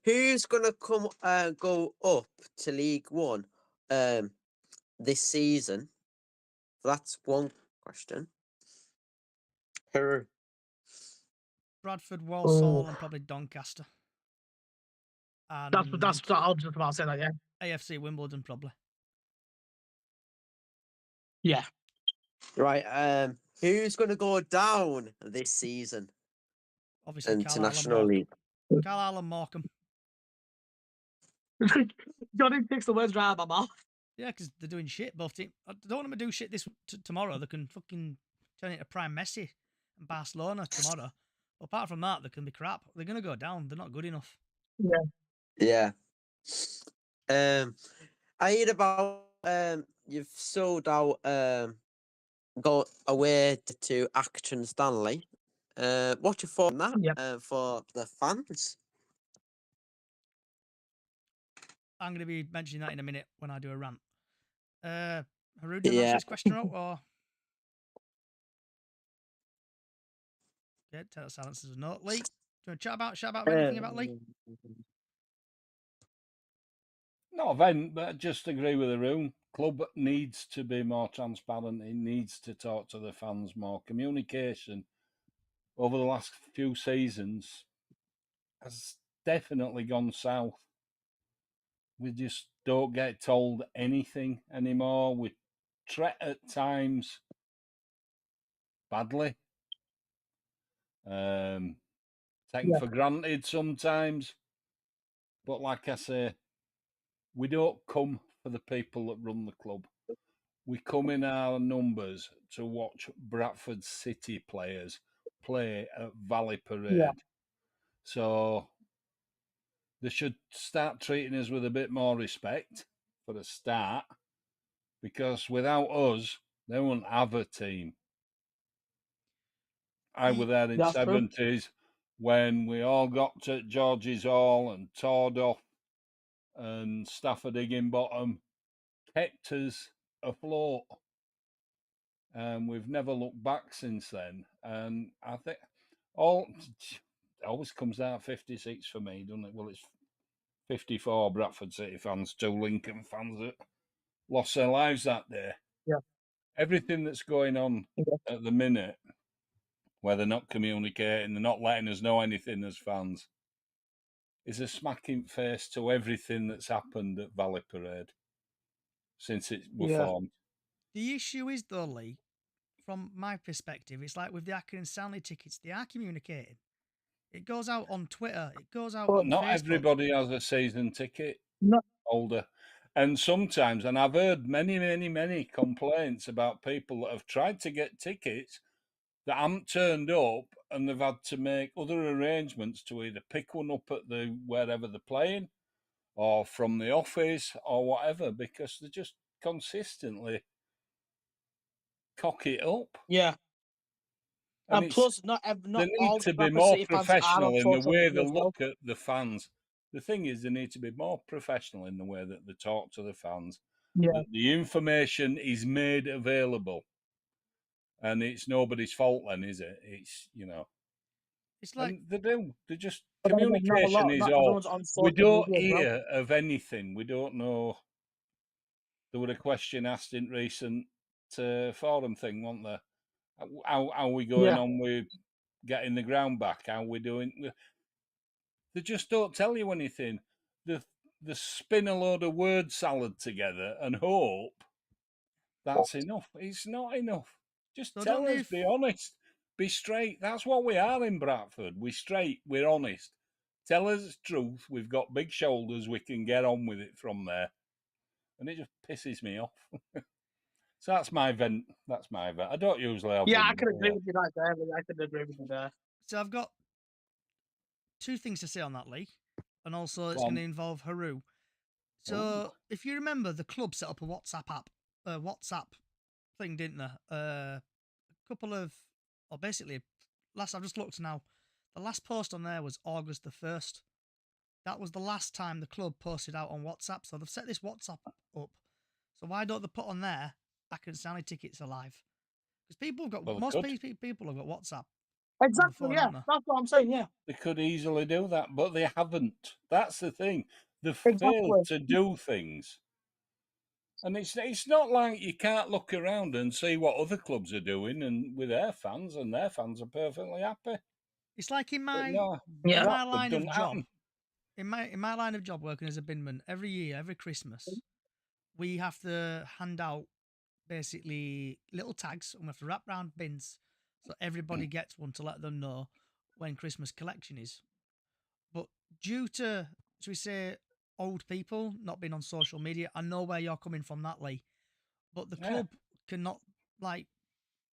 Who's gonna go up to League One this season? That's one question. Bradford, Walsall, Oh. and probably Doncaster. And That's what I was just about to say that. Yeah. AFC Wimbledon, probably. Yeah. Right. Who's gonna go down this season? Obviously, International League. Carlisle and Morecambe. Johnny takes the words right out of my mouth. Yeah, because they're doing shit, both teams. I don't want them to do shit tomorrow. They can fucking turn it to prime Messi and Barcelona tomorrow. But apart from that, they can be crap. They're going to go down. They're not good enough. Yeah. Yeah. I heard about you've sold out go away to Action Stanley. What's your thought on that for the fans? I'm going to be mentioning that in a minute when I do a rant. Haru, do you want to answer this question out, or? Okay, tell silence as a note. Lee, do you want to chat about anything about Lee? Not a vent, but I just agree with the room. Club needs to be more transparent. It needs to talk to the fans more. Communication over the last few seasons has definitely gone south. We just don't get told anything anymore. We treat at times badly. Taken for granted sometimes. But like I say, we don't come for the people that run the club. We come in our numbers to watch Bradford City players play at Valley Parade. So they should start treating us with a bit more respect for a start, because without us, they won't have a team. I was there in That's true. 70s when we all got to George's Hall and toured off, and Stafford Higginbottom kept us afloat. And we've never looked back since then. And I think all it always comes out 56 for me, doesn't it? Well, it's 54 Bradford City fans, 2 Lincoln fans that lost their lives that day. Yeah. Everything that's going on Yeah. at the minute, where they're not communicating, they're not letting us know anything as fans, is a smacking face to everything that's happened at Valley Parade since it was Yeah. formed. The issue is, though, Lee, from my perspective, it's like with the Acker and Stanley tickets, they are communicating. It goes out on Twitter. It goes out But on Not Facebook. everybody has a season ticket No. holder. And sometimes, and I've heard many complaints about people that have tried to get tickets that haven't turned up, and they've had to make other arrangements to either pick one up at the wherever they're playing, or from the office, or whatever, because they just consistently cock it up. Yeah. And And plus, not they need all to be Bradford more City fans are on professional in the social way media they as well. look at the fans. The thing is, they need to be more professional in the way that they talk to the fans. Yeah. That the information is made available, and it's nobody's fault then, is it? It's It's like and they do. They just But then again, communication is not all. everyone's on We social don't media as well. hear of anything. We don't know. There was a question asked in recent forum thing, wasn't there? How are we going on with getting the ground back? How we doing? They just don't tell you anything. They spin a load of word salad together and hope that's enough. It's not enough. Just So I tell don't know us, if be honest, be straight. That's what we are in Bradford. We're straight, we're honest. Tell us the truth. We've got big shoulders. We can get on with it from there. And it just pisses me off. So that's my vent. That's my vent. I don't usually have Yeah, I them. can agree with you right there. I can agree with you there. so. I've got 2 things to say on that, Lee, and also it's Go going to on. involve Haru. So Ooh. if you remember, the club set up a WhatsApp thing, didn't they? A couple of, or basically, last I've just looked now, the last post on there was August the 1st. That was the last time the club posted out on WhatsApp. So they've set this WhatsApp up. So why don't they put on there, Acker and Stanley tickets alive? Because people have got, Well, they most could. people have got WhatsApp on the Exactly, phone, yeah. haven't they? That's what I'm saying, yeah. They could easily do that, but they haven't. That's the thing. They've failed Exactly. to do things. And it's not like you can't look around and see what other clubs are doing and with their fans, and their fans are perfectly happy. It's like in But my no, Yeah. Bradford line of doesn't job, happen. in my line of job working as a binman, every year, every Christmas, we have to hand out basically little tags and we have to wrap round bins so everybody gets one to let them know when Christmas collection is. But due to, should we say, old people not being on social media, I know where you're coming from that, Lee. But the Yeah. club cannot, like,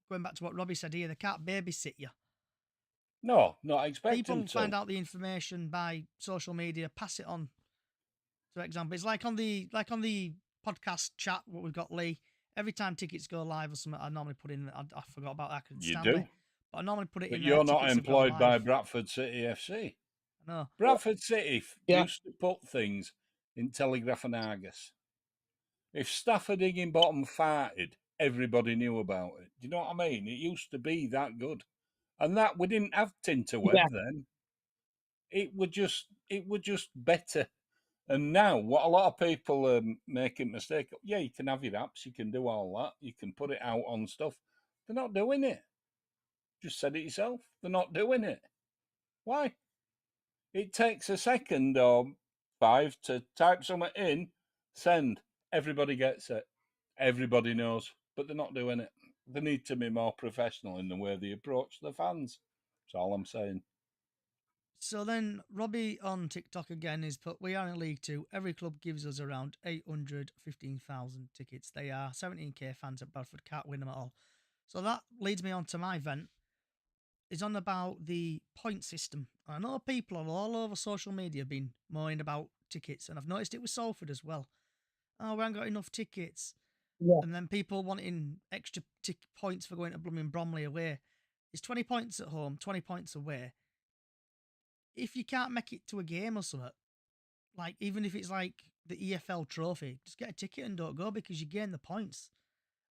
going back to what Robbie said here, they can't babysit you. No, not expect People them to. find out the information by social media, pass it on. For example, it's like on the podcast chat what we've got, Lee. Every time tickets go live or something, I normally put in. I forgot about that. You Stanley, do. but I normally put it But in there. you're not Tickets have gone employed by live. Bradford City FC. No, Bradford City Yeah. used to put things in Telegraph and Argus. If Stafford Higginbottom farted, everybody knew about it. Do you know what I mean? It used to be that good. And that we didn't have Tinterweb Yeah. then. It were just better. And now, what a lot of people are making mistake. Yeah, you can have your apps, you can do all that, you can put it out on stuff. They're not doing it. Just said it yourself. They're not doing it. Why? It takes a second or 5 to type something in, send. Everybody gets it. Everybody knows, but they're not doing it. They need to be more professional in the way they approach the fans. That's all I'm saying. So then Robbie on TikTok again is put, we are in League Two. Every club gives us around 815,000 tickets. They are 17k fans at Bradford, can't win them at all. So that leads me on to my vent. Is on about the point system. I know people all over social media have been moaning about tickets, and I've noticed it with Salford as well. Oh, we haven't got enough tickets. Yeah. And then people wanting extra points for going to blooming Bromley away. It's 20 points at home, 20 points away. If you can't make it to a game or something, like even if it's like the EFL trophy, just get a ticket and don't go, because you gain the points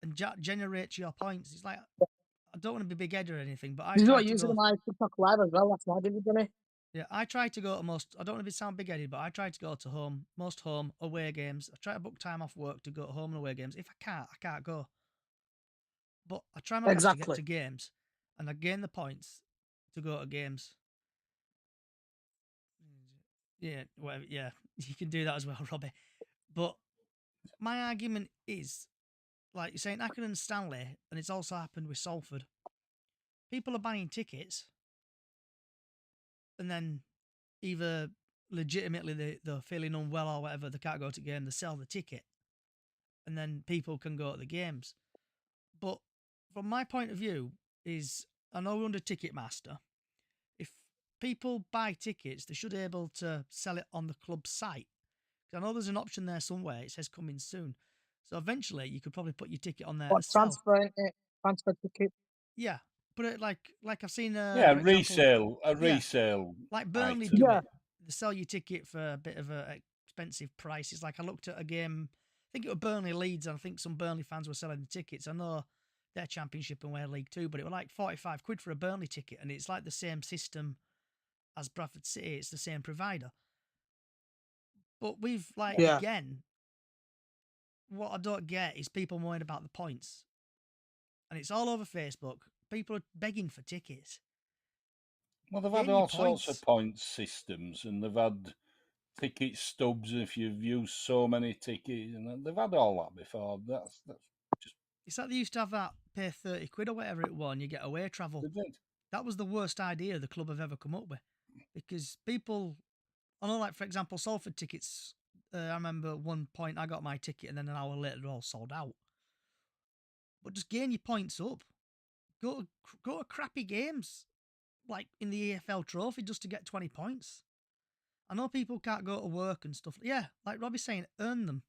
and generate your points. It's like, I don't want to be big-headed or anything, but I This is try what to you said go. on my TikTok live as well. That's why I did it, Johnny. Yeah, I try to go to most. I don't want to sound big-headed, but I try to go to most home away games. I try to book time off work to go to home and away games. If I can't go. But I try my best to get Exactly. to games, and I gain the points to go to games. Yeah, whatever. Yeah, you can do that as well, Robbie. But my argument is, like you're saying, Accrington and Stanley, and it's also happened with Salford. People are buying tickets, and then either legitimately they're feeling unwell or whatever, they can't go to the game, they sell the ticket, and then people can go to the games. But from my point of view, is I know we're under Ticketmaster. If people buy tickets, they should be able to sell it on the club site. I know there's an option there somewhere. It says coming soon. So eventually you could probably put your ticket on there What to sell. transfer ticket? Yeah. Put it like I've seen, Yeah, for example, a resale like Burnley item. do Yeah. it. They sell your ticket for a bit of a expensive price. It's like I looked at a game, I think it was Burnley Leeds, and I think some Burnley fans were selling the tickets. I know they're Championship and we're League Two, but it was like 45 quid for a Burnley ticket, and it's like the same system as Bradford City. It's the same provider. But we've again, what I don't get is people moaning about the points, and it's all over Facebook. People are begging for tickets. Well, they've Gain had your all sorts of points. points systems, and they've had ticket stubs if you've used so many tickets, and they've had all that before. That's just It's like they used to have that pay 30 quid or whatever it was, and you get away travel. they did. That was the worst idea the club have ever come up with, because people, I know, like for example, Salford tickets. I remember one point I got my ticket, and then an hour later they're all sold out. But just gain your points up. Go to crappy games, like in the EFL Trophy, just to get 20 points. I know people can't go to work and stuff. Yeah, like Robbie's saying, earn them.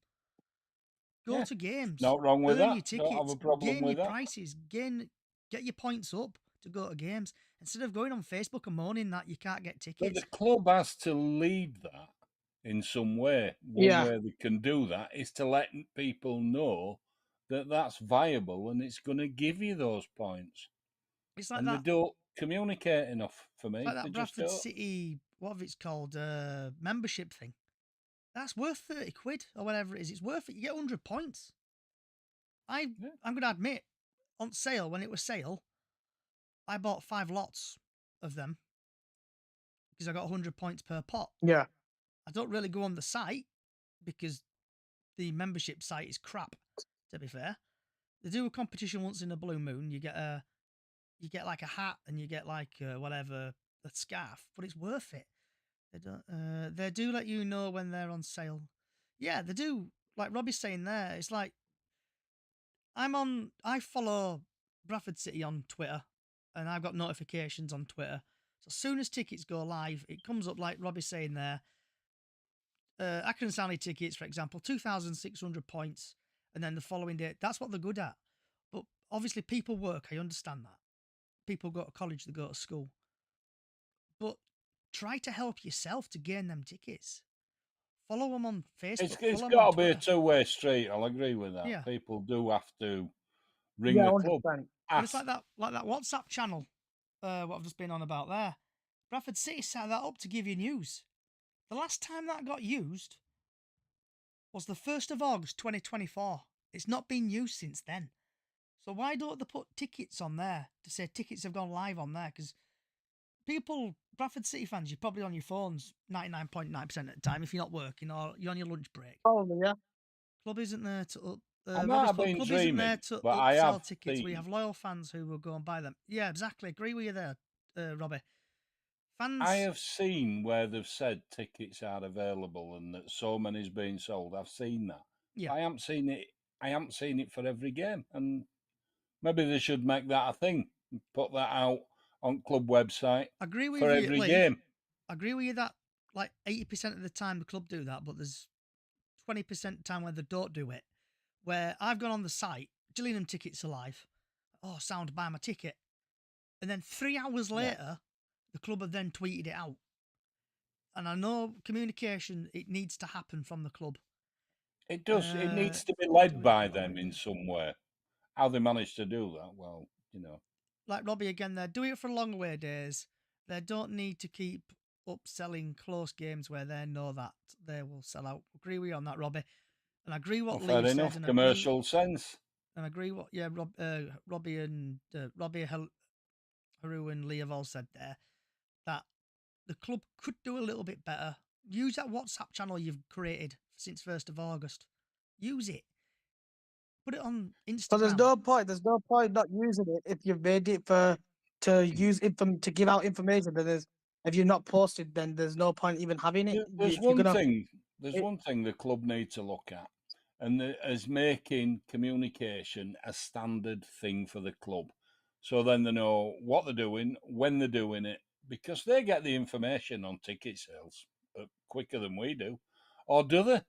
Go to games. Not wrong with earn that. your Don't have tickets. a problem Gain with your that. prices. Get your points up to go to games, instead of going on Facebook and moaning that you can't get But tickets. the club has to lead that in some way. One way they can do that is to let people know that that's viable and it's going to give you those points. It's like And that. they don't communicate enough for me. It's like They that just Bradford don't. City, what it's called, membership thing. That's worth 30 quid or whatever it is. It's worth it. You get 100 points. I'm going to admit, on sale, when it was sale, I bought 5 lots of them because I got 100 points per pot. Yeah. I don't really go on the site because the membership site is crap, to be fair. They do a competition once in a blue moon. You get like a hat, and you get like whatever, a scarf, but it's worth it. They don't. They do let you know when they're on sale. Yeah, they do. Like Robbie's saying there, it's like I follow Bradford City on Twitter, and I've got notifications on Twitter. So as soon as tickets go live, it comes up like Robbie's saying there. Accrington Stanley tickets, for example, 2,600 points, and then the following day, that's what they're good at. But obviously, people work. I understand that. People go to college, they go to school. But try to help yourself to gain them tickets. Follow them on Facebook. It's follow them got on to be a Twitter. two-way street. I'll agree with that. Yeah. People do have to ring Yeah, the 100%. club. But it's like that WhatsApp channel, what I've just been on about there. Bradford City set that up to give you news. The last time that got used was the 1st of August 2024. It's not been used since then. So why don't they put tickets on there to say tickets have gone live on there? Because people, Bradford City fans, you're probably on your phones 99.9% of the time if you're not working or you're on your lunch break. Probably, yeah. Club isn't there to up. I might have been Club isn't there dreaming, to but I upsell have tickets. We seen. have loyal fans who will go and buy them. Yeah, exactly. Agree with you there, Robbie. Fans, I have seen where they've said tickets are available and that so many's being sold. I've seen that. Yeah. I haven't seen it. I haven't seen it for every game, and maybe they should make that a thing. Put that out on club website agree with for you, every Lee. game. Agree with you that like 80% of the time the club do that, but there's 20% time where they don't do it. Where I've gone on the site, Gillingham tickets alive. Oh, sound, buy my ticket. And then 3 hours Yeah. later, the club have then tweeted it out. And I know communication, it needs to happen from the club. It does. It needs to be do led it by the them right in way. some way. How they manage to do that, well, Like Robbie again there, do it for long away days. They don't need to keep upselling close games where they know that they will sell out. Agree with you on that, Robbie. And I agree what well, Lee fair said, enough. and Commercial sense. agree what Robbie and Haru and Lee have all said there, that the club could do a little bit better. Use that WhatsApp channel you've created since 1st of August. Use it. Put it on Instagram. But there's no point. There's no point not using it if you've made it to use to give out information. But if you're not posted, then there's no point even having it. There's If you're one gonna, thing. There's it, one thing the club need to look at, and as making communication a standard thing for the club, so then they know what they're doing, when they're doing it, because they get the information on ticket sales quicker than we do, or do they?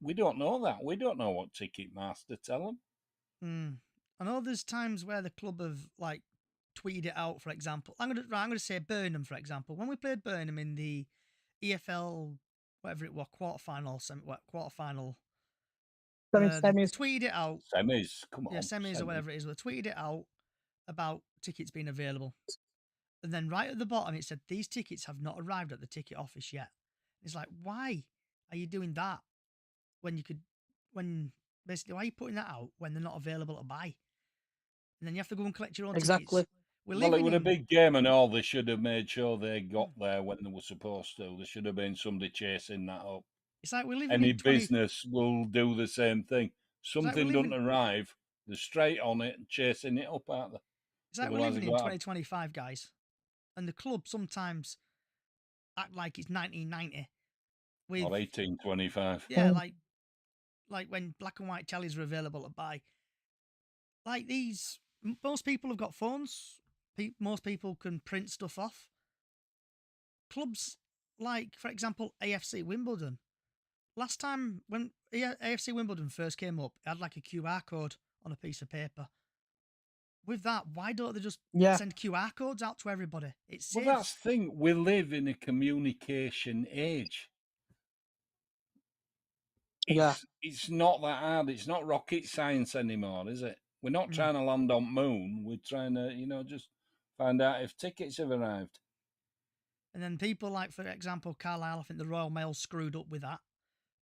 We don't know that. We don't know what Ticketmaster tell them. I know there's times where the club have like tweeted it out. For example, I'm gonna say Burnham. For example, when we played Burnham in the EFL, whatever it was, quarterfinal, semis. tweeted it out. Semis, come on, Semis or whatever it is. They tweeted it out about tickets being available, and then right at the bottom it said these tickets have not arrived at the ticket office yet. It's like, why are you doing that when basically why are you putting that out when they're not available to buy? And then you have to go and collect your own Exactly. tickets. Well, it was a big game and all. They should have made sure they got there when they were supposed to. There should have been somebody chasing that up. It's like we're living Any in 20... business will do the same thing. Something doesn't arrive, they're straight on it and chasing it up, aren't they? It's like we're living in 2025, guys. And the club sometimes act like it's 1990. Or 1825. Yeah, like when black and white tellies are available to buy. Like these, most people have got phones. Most people can print stuff off. Clubs like, for example, AFC Wimbledon. Last time when AFC Wimbledon first came up, it had like a QR code on a piece of paper. With that, why don't they just send QR codes out to everybody? It's well, that's the thing. We live in a communication age. It's not that hard. It's not rocket science anymore, is it? We're not trying to land on moon. We're trying to, just find out if tickets have arrived. And then people like, for example, Carlisle, I think the Royal Mail screwed up with that.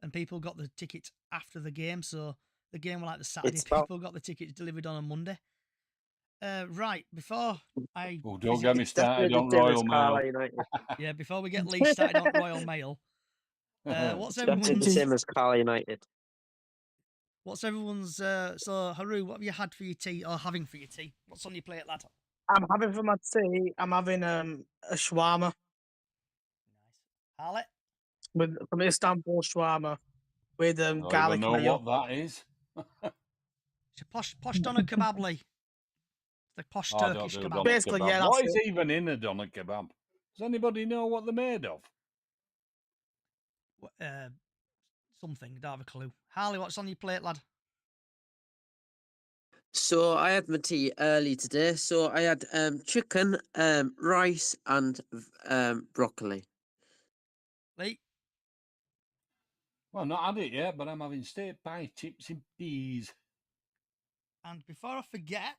And people got the tickets after the game. So the game was like the Saturday. People got the tickets delivered on a Monday. Right, before I... Oh, don't get me started on Royal Mail. Yeah, before we get Lee started on Royal Mail. What's everyone's... Definitely the same as Carlisle United. What's everyone's... so, Haru, what have you had for your tea or having for your tea? What's on your plate, lad? I'm having for my tea, I'm having a shawarma. Nice. Harley? From Istanbul shawarma with garlic mayo. I don't even know what that is. It's a posh doner kebab, Lee. The posh Turkish kebab. Basically, kebab. yeah, that's what is even in a doner kebab? Does anybody know what they're made of? Something, don't have a clue. Harley, what's on your plate, lad? So I had my tea early today. So I had chicken, rice, and broccoli. Lee? Well, not had it yet, but I'm having steak pie, chips and peas. And before I forget,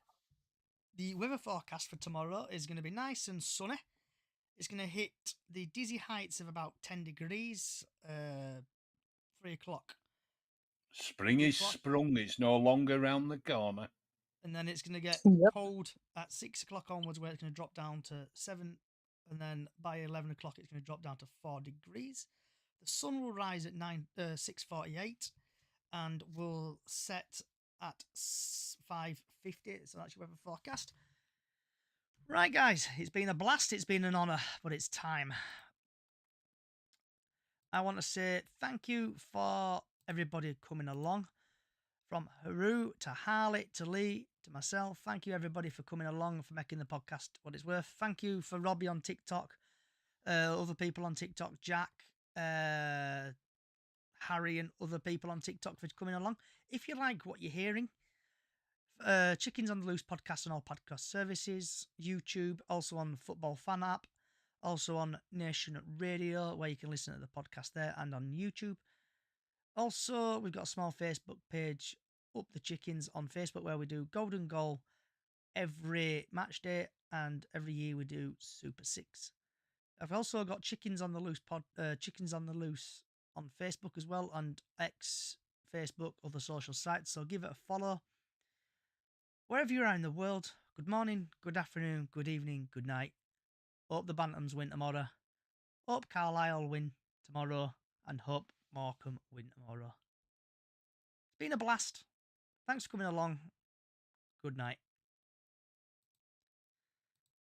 the weather forecast for tomorrow is going to be nice and sunny. It's going to hit the dizzy heights of about 10 degrees, 3 o'clock. Spring is sprung. It's no longer round the corner. And then it's going to get cold at 6 o'clock onwards, where it's going to drop down to 7. And then by 11 o'clock, it's going to drop down to 4 degrees. The sun will rise at 6:48 and will set at 5:50. So that's your weather forecast. Right, guys, it's been a blast. It's been an honour, but it's time. I want to say thank you for everybody coming along. From Haru to Harley to Lee to myself, thank you everybody for coming along, for making the podcast what it's worth. Thank you for Robbie on TikTok, other people on TikTok, Jack, Harry, and other people on TikTok for coming along. If you like what you're hearing, Chickens on the Loose podcast on all podcast services, YouTube, also on the Football Fan app, also on Nation Radio, where you can listen to the podcast there, and on YouTube. Also, we've got a small Facebook page, Up the Chickens, on Facebook, where we do Golden Goal every match day, and every year we do Super Six. I've also got Chickens on the Loose Chickens on the Loose on Facebook as well, and X, Facebook, other social sites. So give it a follow. Wherever you are in the world, good morning, good afternoon, good evening, good night. Hope the Bantams win tomorrow. Hope Carlisle win tomorrow, and hope Morecambe win tomorrow. It's been a blast. Thanks for coming along. Good night.